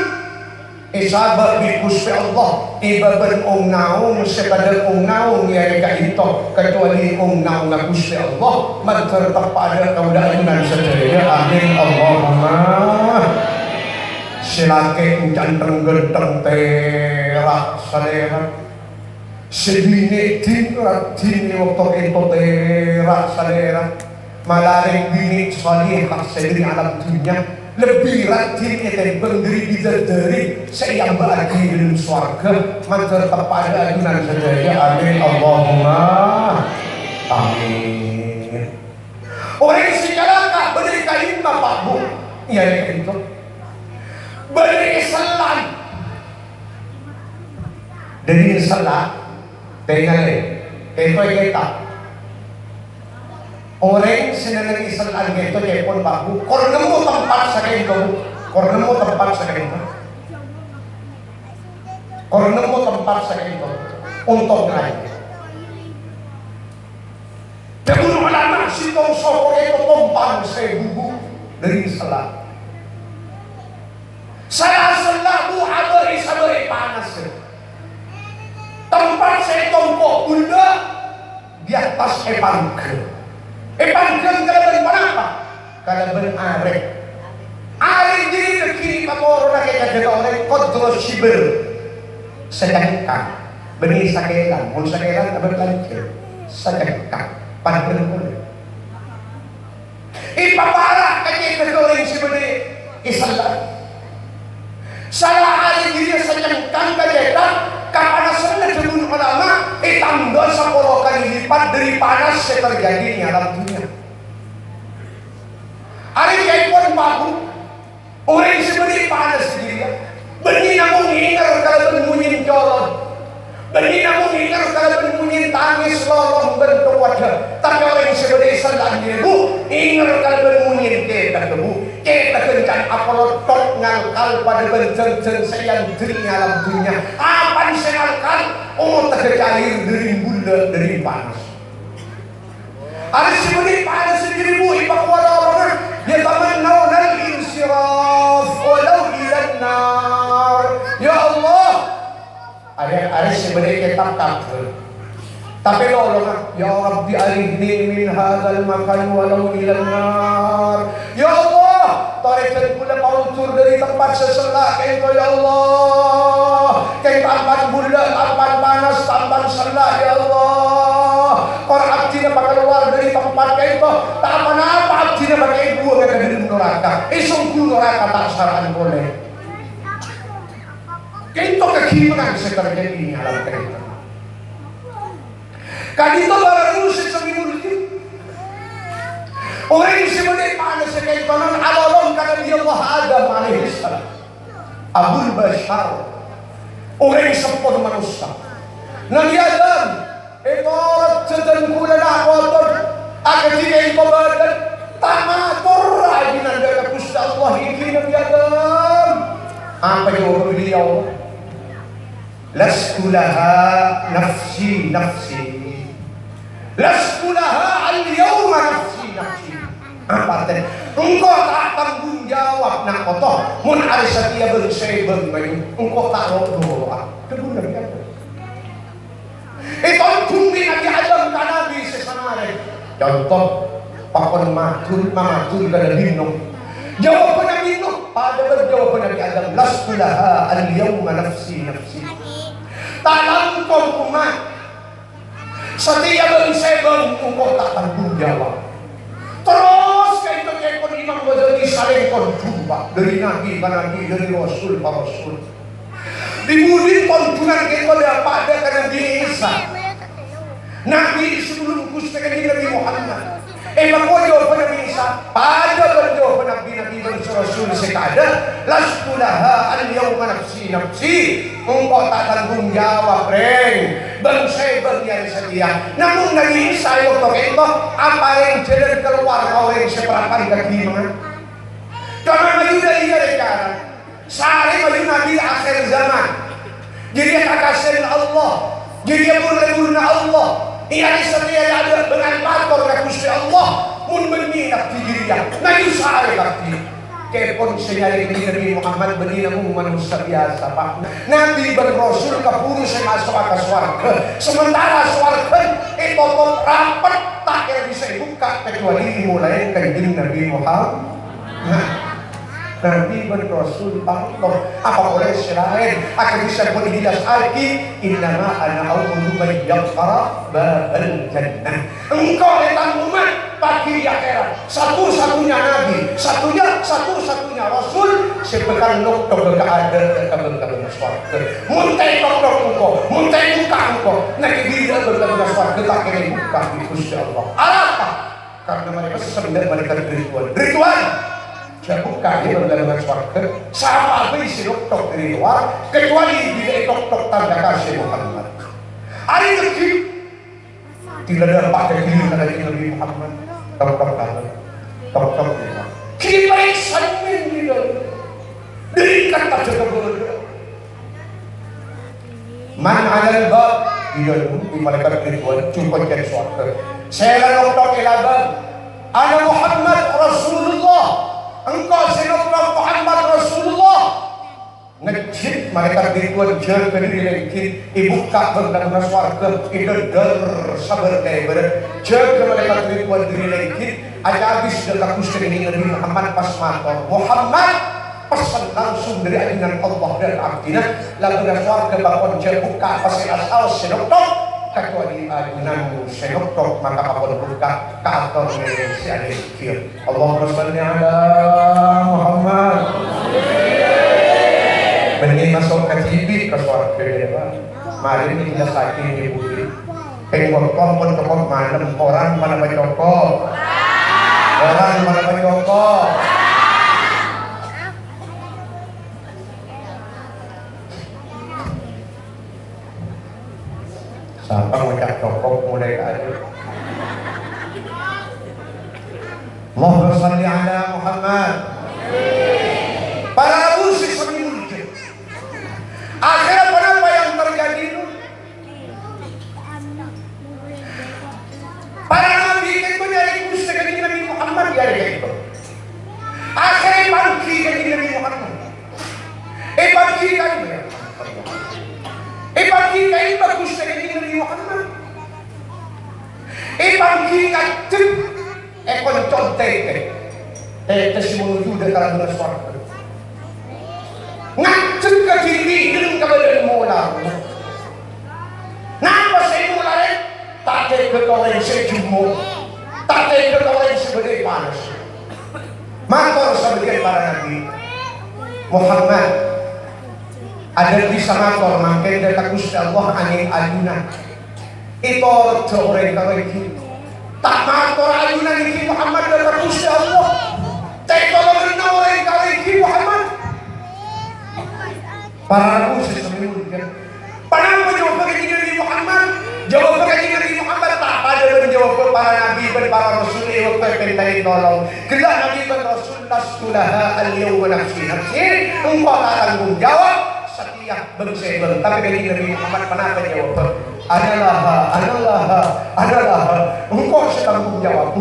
Sabar di Gusti Allah, ibaban ong naong sepada ong naong yang kaito kecuali ong naong na Gusti Allah magtertak pada kaudaan sedaya. Amin Allahumma. Silake janteng genteng terak sadera. Sedine tinrat dini waktu itu terak sadera. Malaring bini salihah sediri alam dunia. Lebih rajin dan berdiri bidadari saya bagi dalam surga mantar kepada adunan sedaya. Amin Allahumma amin. Orang sekarang beri kain Pak Bu, iya itu beri salam dari salam dengan itu kita orang senang Islam gitu telepon Pak Bu, kor nemu tempat sakit Bu, kor nemu tempat sakit Bu, kor nemu tempat sakit Bu, untuk naik. Teguh ulama si tongso itu tompang sebubu dari Islam. Saya selalu ada isabari panas. Tempat saya tompok bunda di atas epangke. Epangkeng kalaban panapa? Kalaban arek. Arek jadi dekini pamoro na kaya kagana orang kodro sibir. Sedangkan benih sakelan, mun sakelan abad lanjir. Sedangkan pandan boleh. Ipapara kaya kagana orang sibir isalan. Salah arek jadi sedangkan kaya kapanasan na jebun ulama tanggal 10 kali lipat dari panas yang terjadi di alam dunia. Hari kaipun bahu orang sebenarnya panas dia. Benih namun ingat kalau bermunyin colon, benih namun ingat kalau bermunyin tangis lolong bentuk wajah. Tapi orang sebenarnya sedang bu ingat kalau bermunyin kita bu kita kencan Apollo top ngangkal pada benceng-ceng sayang diri alam dunia. Apa disengalkan? Oh tercair dari bunda dari panas. Ada sebenarnya panas sendiri bu ipak walau dia taman nal insiraf walau ilan nar. Ya Allah, ada sebenarnya kita takut. Tapi Allah, ya Rabbi alihni min hadzal makan walau ilan nar. Ya Allah, tarekan pula pautur dari tempat seselah engkau ya Allah. Kayak tampan bulan, tampan panas, tampan selah ya Allah. Orang abdi na keluar dari tempat kayak itu, tak apa-apa abdi na pakai buah ke dalam neraka. Sungguh neraka tak saran boleh. Kayak itu kekimangan seterjadi di alam kereta. Kadito barang musik seminggu itu. Orang yang sebenarnya panas kayak itu non alalom kata dia Allah Adam alaihissalam. Abul Bashar. Orang yang sempurna manusia. Nabi Adam ikorat sedengkulan akotor akan dikain badan tamatur lagi nanda Gusti Allah ini Nabi Adam. Apa jawaban beliau? Lastu laha nafsi nafsi. Lastu laha al-yawma nafsi nafsi. Apa teh? Engkau tak tanggung jawab nak kotor. Mun ari satia berseben bayu. Engkau tak doa. Kedua Nabi Adam. Itu bumi Nabi Adam ka Nabi sesanare. Contoh pakon matul mamatul kada binong. Jawaban Nabi Nuh pada berjawaban Nabi Adam. Lastu laha al-yawma nafsi nafsi. Talang kau umat. Setiap berseben engkau tak tanggung jawab. Terus kayak pun Imam Ghazali saling konjumpa dari Nabi ke Nabi, dari Rasul ke Rasul. Dimulai konjunan kita pada ke Nabi Isa. Nabi sebelum Gusti Nabi Muhammad. Bagaimana jawaban Nabi Isa? Pada berjawaban Nabi Rasul sekadar. Lastu laha al-yawma nafsi nafsi. Engkau tak tanggung jawab reng. Bangsa bagian setia. Namun Nabi Isa waktu itu apa yang jalan keluar kau yang seperapan kaki mana? Karena Nabi dari sekarang. Sehari bagi Nabi akhir zaman. Jadi kakak Allah. Jadi murna Allah. Ia setia ada dengan matur ke Gusti Allah mun menyinak di dirinya na yusare kakti kepon senyari Nabi Muhammad benih namun manusia biasa Pak. Nabi dan Rasul keburu saya masuk ke swarga. Sementara swarga itu rapat tak kira bisa buka kecuali mulai kanjeng Nabi Muhammad. Nabi dan Rasul Allah apa boleh selain akan bisa berhidas lagi innama ana awwalu man yaghfara babal jannah. Engkau datang umat pagi akhirat satu-satunya Nabi satu-satunya Rasul sepekan dokter keadaan kabel-kabel swarga muntai dokter engkau muntai buka engkau nanti bila kabel-kabel swarga tak kira buka di Gusti Allah. Apa? Karena mereka sebenarnya mereka ritual buka dia berdalam swarga sama habis dokter dari luar kecuali bila dokter tanda kasih Muhammad hari itu tidak ada pakai diri dari Nabi Muhammad dokter kini baik samin dia dari kata jaga berdoa man alal bab dia di malaikat ritual jumpa jadi swarga saya dokter ilabab ana Muhammad Rasulullah engkau senoprak Muhammad Rasulullah ngejit mereka dituan jer ke diri lagi ibu kak berdalam swarga idedar sabar lebar jer ke mereka dituan diri lagi aja habis dekat kusri Nabi Muhammad pas matur Muhammad pesan langsung dari ajaran Allah dan abdina lalu dari swarga bakon jer buka pasti asal senoprak kecuali ajunan senoprak maka apapun buka ke aktor si adik Allahumma sholli ala Muhammad benih masuk ke TV ke swarga dewa mari ini kita sakit di budi pengkotong pun tokok malam orang mana bacokok orang mana bacokok siapa ngajak cokok mulai ada Allahumma sholli ala Muhammad. Para musik seminggu akhirnya apa yang terjadi itu para nabi itu dari musik dari Nabi Muhammad dari itu akhirnya bangki dari Nabi Muhammad bangki kan bangki kan bagus dari Nabi Muhammad bangki kan kon contek menuju dekat dengan swarga ngaceng ke diri dengan kebadan mula napa saya mulai tak ada kekawin sejumu tak ada kekawin sebagai panas matur sebagai para nabi Muhammad ada bisa matur makin dekat Gusti Allah angin ajunan itu orang kawin tak matur ajunan ini Muhammad dekat Gusti Allah tak tolong orang kawin Muhammad para musik seminggu panang menjawab bagi Nabi Muhammad jawab bagi Nabi Muhammad tak pada menjawab para nabi dan para rasul yang perintah tolong kelak nabi dan rasul lastulaha al-yawma nafsi engkau tanggung jawab setiap bersebel tapi bagi Nabi Muhammad kenapa jawab adalah engkau setanggung jawab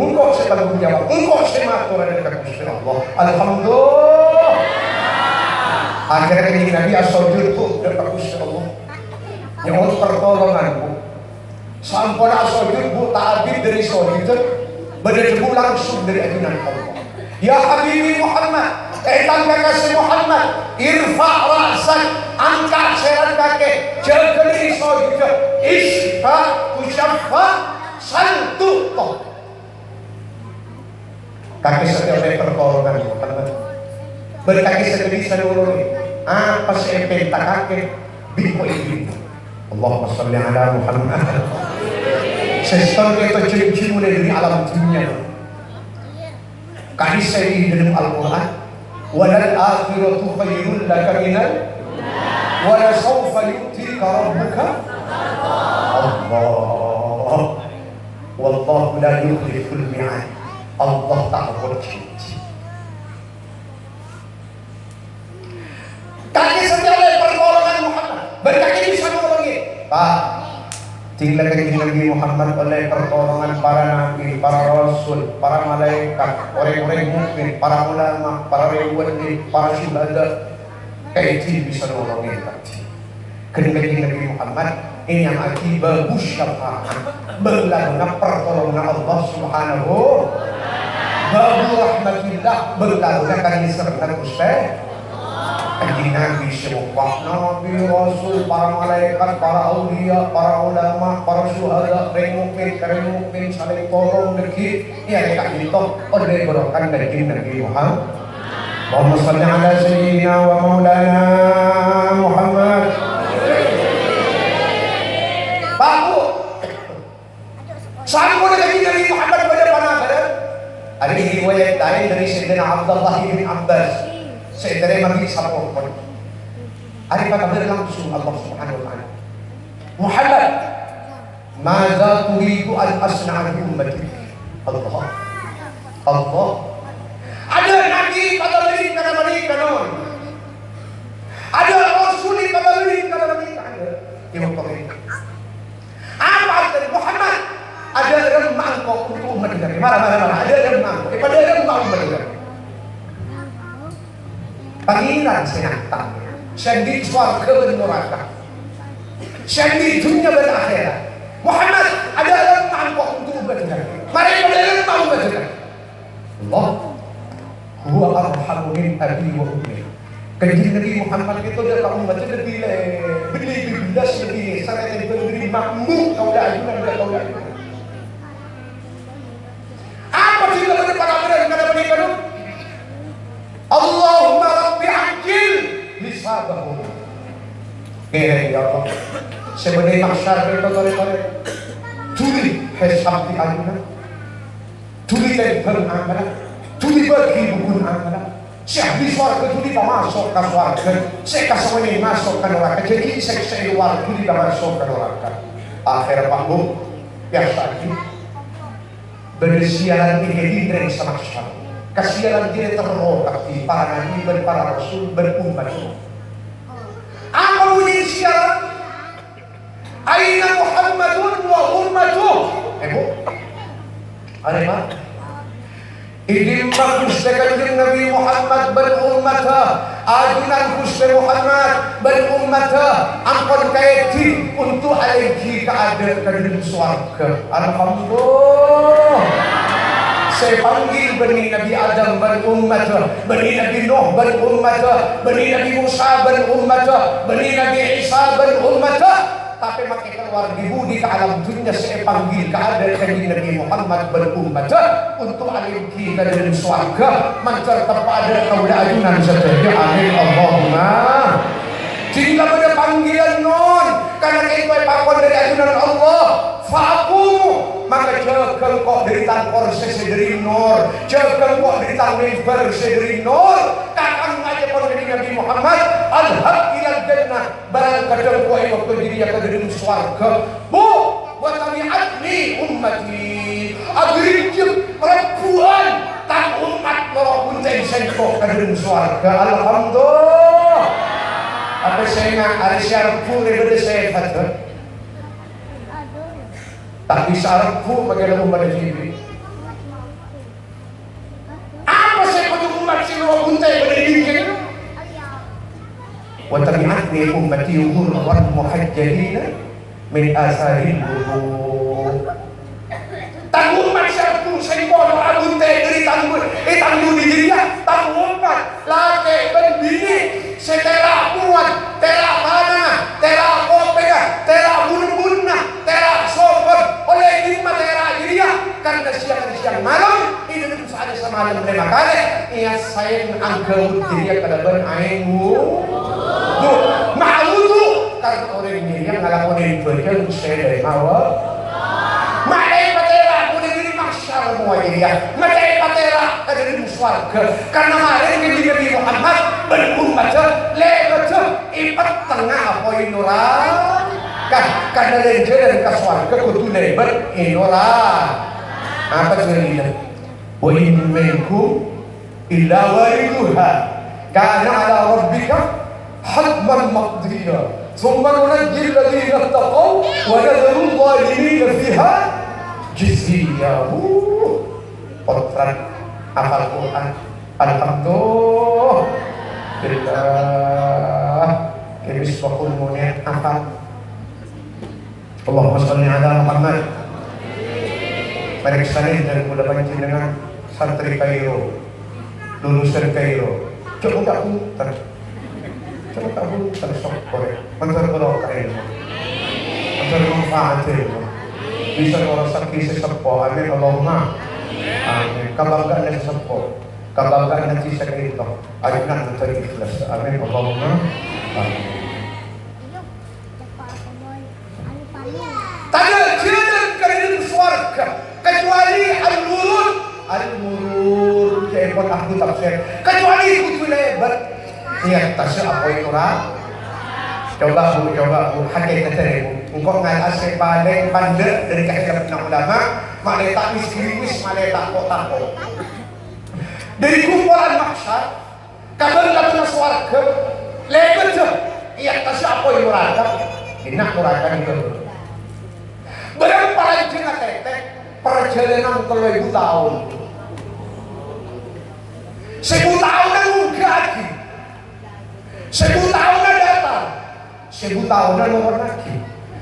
engkau sematur dekat Gusti Allah alhamdulillah. Akhirnya ini Nabi as-sujud bu dekat Gusti Allah nyebut pertolongan bu sampai as-sujud bu tak habis dari sujud berdebu langsung dari ajunan Allah ya Habibi Muhammad tangga kasih Muhammad irfa' ra'sak angkat serat kaki jaga diri sujud isfa usyaffa santuh kaki setiap pertolongan Muhammad berkaki sedih seluruh apa sih pentak kaki biko ini Allahumma sholli ala Muhammad sesuatu itu cium-cium dari alam dunia kali saya di dalam Al-Quran walal akhiratu khairun laka minal wala sawfa yu'tika rabbuka Allah wallahu la yukhliful mi'ad Allah tak berjanji kaki setiap pertolongan Muhammad berkaki bisa nolongi Pak Tinggal kanjeng Nabi Muhammad oleh pertolongan para nabi, para rasul, para malaikat, orang-orang mukmin, para ulama, para wali, para syuhada. Kayak itu bisa nolongin tadi. Kanjeng Nabi Muhammad ini yang akibat syafaat berlalu pertolongan Allah Subhanahu babu rahmatillah berlalu kan disertai Ustaz. Kanjeng Nabi semua nabi, rasul, para malaikat, para aulia, para ulama, para syuhada, orang mukmin saling tolong deki. Ya mereka itu oleh berkat dari Nabi Muhammad. Allahumma shalli ala sayyidina wa maulana Muhammad. Babu sambung dengan Nabi Muhammad pada panah. Ada riwayat lain dari Sayyidina Abdullah bin Abbas. Saya terima di sapor pun. Ada kata langsung Allah Subhanahu wa taala. Muhammad, "Madza turidu an asna'a bi ummati?" Allah. Ada nabi pada beri kana beri kanon. Ada rasul pada beri kana beri kana. Ini pemerintah. Apa dari Muhammad? Ada remang kok untuk umat ini. Mana. Ada remang. Pada remang umat ini. Pangiran senatang, sendi swarga dan neraka, sendi dunia dan akhirat. Muhammad ada rentang kok untuk umat ini. Mereka ada rentang umat ini. Allah, huwa arhamu min abi wa ummi. Kanjeng Nabi Muhammad itu adalah umat itu lebih belas lebih sangat lebih makmur kau dah ajunan dan kau dah ajunan. Apa sih kalau para benar kada mereka tu? Allahumma rabbi ajil lisabahu. Ya Allah. Sebenarnya masyarakat itu tolong tuli hesab di ajunan, tuli dan amalan, tuli bagi buku amalan. Siap di suarga tuli masuk ke suarga. Saya kasih ini masuk ke neraka. Jadi saya luar tuli masuk ke neraka. Akhir panggung biasa lagi. Bersiaran ini dari sama sekali. Kasihan dia terrotak di para nabi dan para rasul berumat. Apa bunyi siaran? Aina Muhammadun wa ummatuh. Bu, ada apa? Ini bagus sekali Nabi Muhammad dan umatnya. Ajunan Gusti Muhammad dan umatnya. Angkon kaiti untuk alaihi keadaan di surga. Alhamdulillah. Saya panggil Bani Nabi Adam dan umatnya, Bani Nabi Nuh dan umatnya, Bani Nabi Musa dan umatnya, Bani Nabi Isa dan umatnya. Tapi makin keluar di budi ke alam dunia saya panggil keadaan Nabi Muhammad dan umatnya untuk alim kita dari surga mancar kepada kaulah ajunan saja. Amin Allahumma. Jika pada panggilan non karena itu pakon dari ajunan Allah fa'akumu maka jagal kok dari tangkor sederi nur, jagal kok dari tangmimbar sederi nur. Kakang aja pun dari Nabi Muhammad al-haq ilal jannah barang kadang kok waktu dirinya ke dari surga. Bu, buat kami adli ummati agrijib perempuan tak umat walaupun saya sentuh ke dari surga. Alhamdulillah. Apa saya nak ada syarat pun daripada saya kata tak bisa arfu bagaimana umat ini. Apa saya patut umat sini buntai pada diri kita? Wa tabi'atni ummati ghurran muhajjalina min asaril wudu. Tak umat satu saya bodoh buntai dari tangguh di dirinya. Tak umat laki dan bini setera muat, tera mana, tera kopega, tera bun-bunna, tera sobat oleh lima tera dirinya karena siang malam ini itu ada semalam lima kali ia sayang angkau dirinya kada beraingu tu ma'udu karena orang dirinya ngalakonin berkel saya dari awal ma'ai patera pun diri masyar semua dirinya ma'ai patera kada diri muswarga karena kemarin Nabi Muhammad berumatnya lebatnya ipat tengah apa inuran karena lenjer dan kaswarga kutu lebat inuran apa cerita wa in minkum illa wariduha kana ala rabbika hatman maqdiya thumma nunajji alladhina ittaqaw wa nadharu lidh-dhalimin fiha jizya. Potret hafal Quran. Alhamdulillah. Kebis wakul munir hafal. Allahumma sholli ala Muhammad. Mari sekali dan mudah panjenengan santri Kairo, lulusan Kairo. Coba tak punter sokor. Mentar berokah ilmu, mentar manfaat ilmu. Bisa orang sakit sesepo. Amin Allahumma. Amin. Kabanggaan na sesepo, kabanggaan na si sakit ito. Ayun na mencari ikhlas. Amin Allahumma. Amin. Tanda jalan ke surga kecuali al-murur kayak pun aku tafsir kecuali itu lebar ya tasya apa itu coba bu hakikat teremu engkau nggak asik balik pandai dari kehidupan ulama malai tak miskin malai tak kota dari kumpulan maksa kabar dapat surga lebar je ya tasya apa itu enak neraka itu. Barang para jenah tetek perjalanan 1000 tahun. 1000 tahunan lagi. 1000 tahunan datang. 1000 tahunan nomor lagi.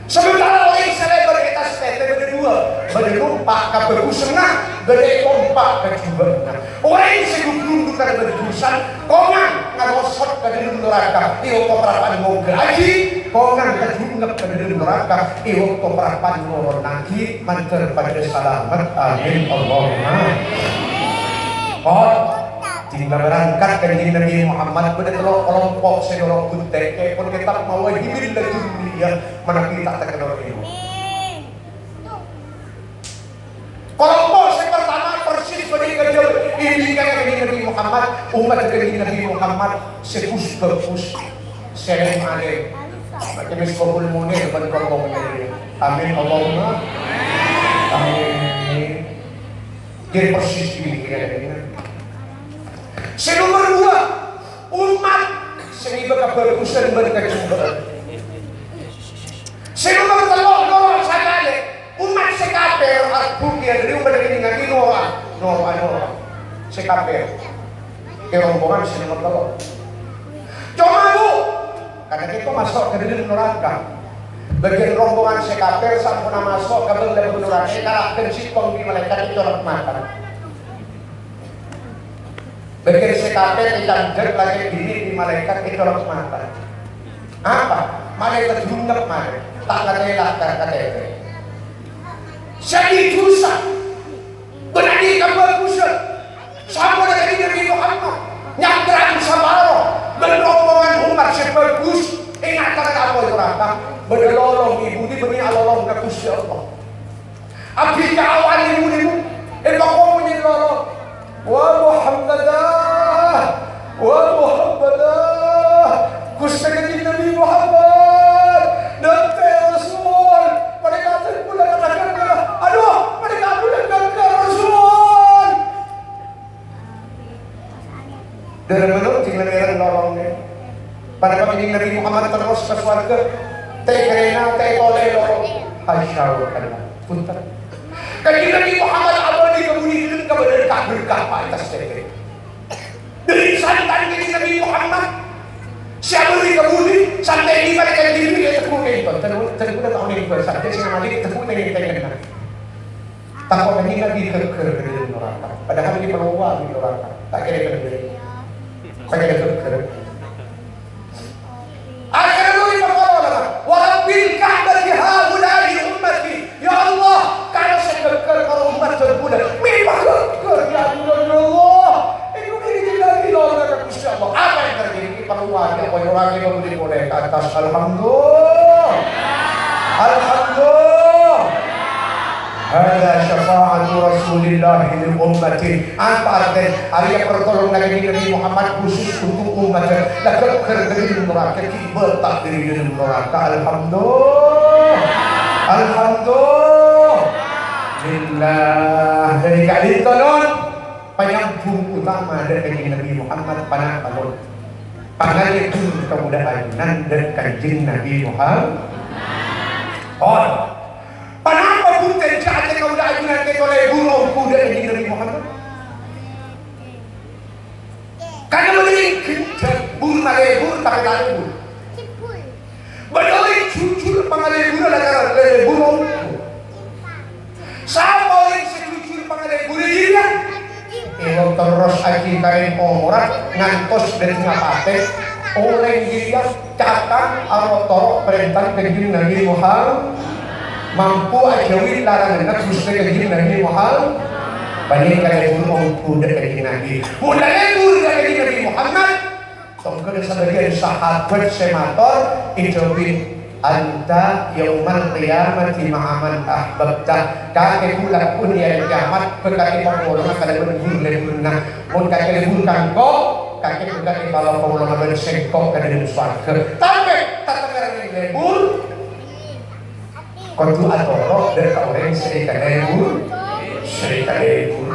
Sementara orang selebar etas tetek berdua, berdumpak ke berusengah, berdompak ke jubahnya. Orang sebelum bukan berdusan, kongan ngagosot ke dalam neraka. Iyo peperapan mau gaji, kongan kejungap ke dalam neraka. Iyo peperapan mau lagi, mantar pada selamat. Amin Allahumma. Tinggal berangkat ke Nabi Muhammad pada kelompok sedorong kuntek pun kita mau hidup dari dunia mana kita tak kenal ini. Kelompok yang pertama persis bagi kerja ini kan Nabi Muhammad umat dari Nabi Muhammad sepus berpus serem ale macam miskopul munir pada kelompok ini. Amin Allahumma. Amin. Dia persis ini kan. Nomor 2 umat seni berkeberusan berkecumberan. Nomor 3 nomor sekali umat sekaper bukir dari umat ini nganti Noah sekaper ke rombongan nomor 3. Coba bu karena kita masuk ke dalam neraka bagian rombongan sekaper sampun masuk ke dalam neraka karakter sipong di malaikat itu rahmatan. Bagian sekaper ikan jer lagi dini di malaikat itu harus mata. Apa? Malaikat jungkap malaikat tak ngetelah kata-kata. Jadi dosa berani kabar pusat sama dengan Nabi Muhammad nyandran sabaro berrombongan umat sebagus ingatan apa itu rata berlolong ibu di beri alolong ke Gusti Allah. Abdi kawan ibu kamu menyelolong. Wa Muhammadah Gusti Nabi Muhammad Nabi Rasul mereka terpulang katakan aduh mereka pulang ke Rasul dari menurut tinggal mereka lorongnya pada kami Nabi Muhammad terus ke surga teh kerena teh toleh lorong hasyawallah punten kaki Nabi Muhammad abadi kemudian kepada berkah Pak atas teh dari santan ini Nabi Muhammad siapa yang kemudian sampai di mereka diri dia tekun itu terus tahun ini bersantai sih nama dia tekun ini kita tanpa meninggal di kerker di neraka padahal di peluang di neraka tak kira kira pakai kerker akhirnya lu ini berkata walaupun kahbati haulai ummati ya Allah kalau saya kerker kalau umat terbudak memang kerker ya Allah itu ini lagi lorong ke Gusti Allah apa yang terjadi peluang ya orang yang memberi boleh ke atas alhamdulillah Hada syafa'atu Rasulillah lil ummati. Apa artinya? Arya pertolongan Nabi Muhammad khusus untuk umat. Lah kerja dari neraka kita tak dari neraka. Alhamdulillah. Dari kali tolong penyambung utama dari Nabi Muhammad pada tahun. Panggil itu kemudahan dan kanjeng Nabi Muhammad. budak kanjeng Nabi Muhammad. Karena mending kencang bur malebur tak lebur. Badai cucur pangalebur adalah lebur. Sama yang secucur pangalebur dia. Ewa terus aji kain orang ngantos dari ngapate oleh dia catang arotoro perintah kanjeng Nabi Muhammad mampu ajawi larangan terus kanjeng Nabi Muhammad banyak kali pun udah kanjeng Nabi mulanya udah kanjeng Nabi Muhammad tongkol sebagian sahabat semator ijobin anta yaumal qiyamati ma'aman ahbabta kakek bulan pun ya kiamat berkaki pengulungan kada berbun lebunna mun kakek lebun kangkok kakek berkaki kalau pengulungan bersengkok kada di suarga tapi tatakan lebun kontu atoro dari orang serika lebun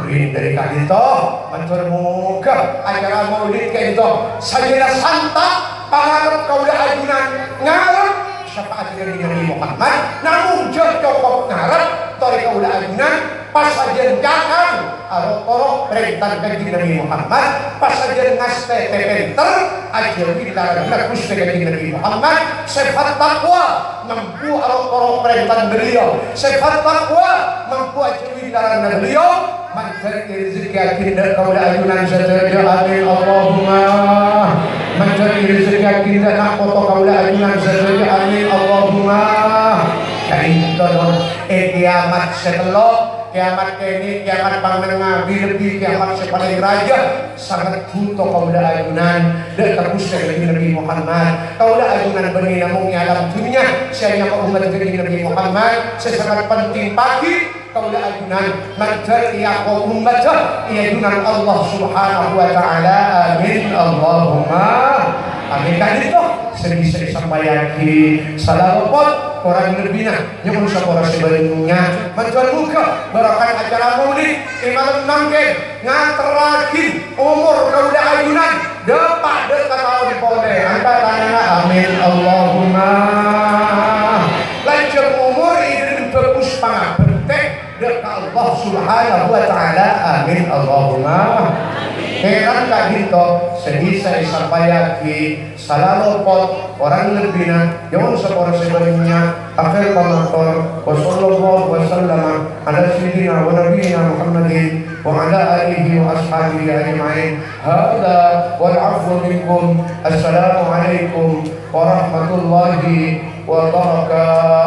dari kadito mantur muka acara maulid kayak itu sajalah santa pangarap kaulah ajunan ngarap syafaat dari Nabi Muhammad namun cukup ngarep tori kaulah ajunan pas aja jakang arok-arok perintah kanjeng Nabi Muhammad pas aja ngaste tepenter aja dilarang kus kanjeng Nabi Muhammad sifat takwa mampu arok-arok perintah beliau sifat takwa mampu aja dilarang beliau mantan rezeki akhirnya kaulah ajunan saja amin Allahumma mencari rezeki kita nak foto kaulah ajunan saja amin Allahumma kain tolong kiamat setelah kiamat ini kiamat panglima lebih kiamat sepaling raja sangat butuh kaulah ajunan dan terus dari Nabi Muhammad kaulah ajunan benih namun alam dunia saya yang umat dari Nabi Muhammad sangat penting pagi kaulah ajunan mencari aku umat ajunan Allah Subhanahu wa taala amin Allahumma amin kan itu sering-sering sampai yakin salah lepot orang lebihnya yang usah orang sebaliknya menjual muka berakan acara maulid imalam nangke ngaterakin umur kaulah ayunan depak dekat tahun pole angka tangannya amin Allahumma lanjut umur idin berpus pangabentek dekat Allah Subhanahu wa ta'ala amin Allahumma heran kak gitu sedih sampai yakin salah lopot orang lebihnya jangan seorang sebaliknya akhir komentar wassallallahu wasallam ala sayyidina wa nabiyina Muhammadin wa ala alihi wa ashabihi ajma'in hadza wal 'afwu minkum assalamu alaikum warahmatullahi wabarakatuh.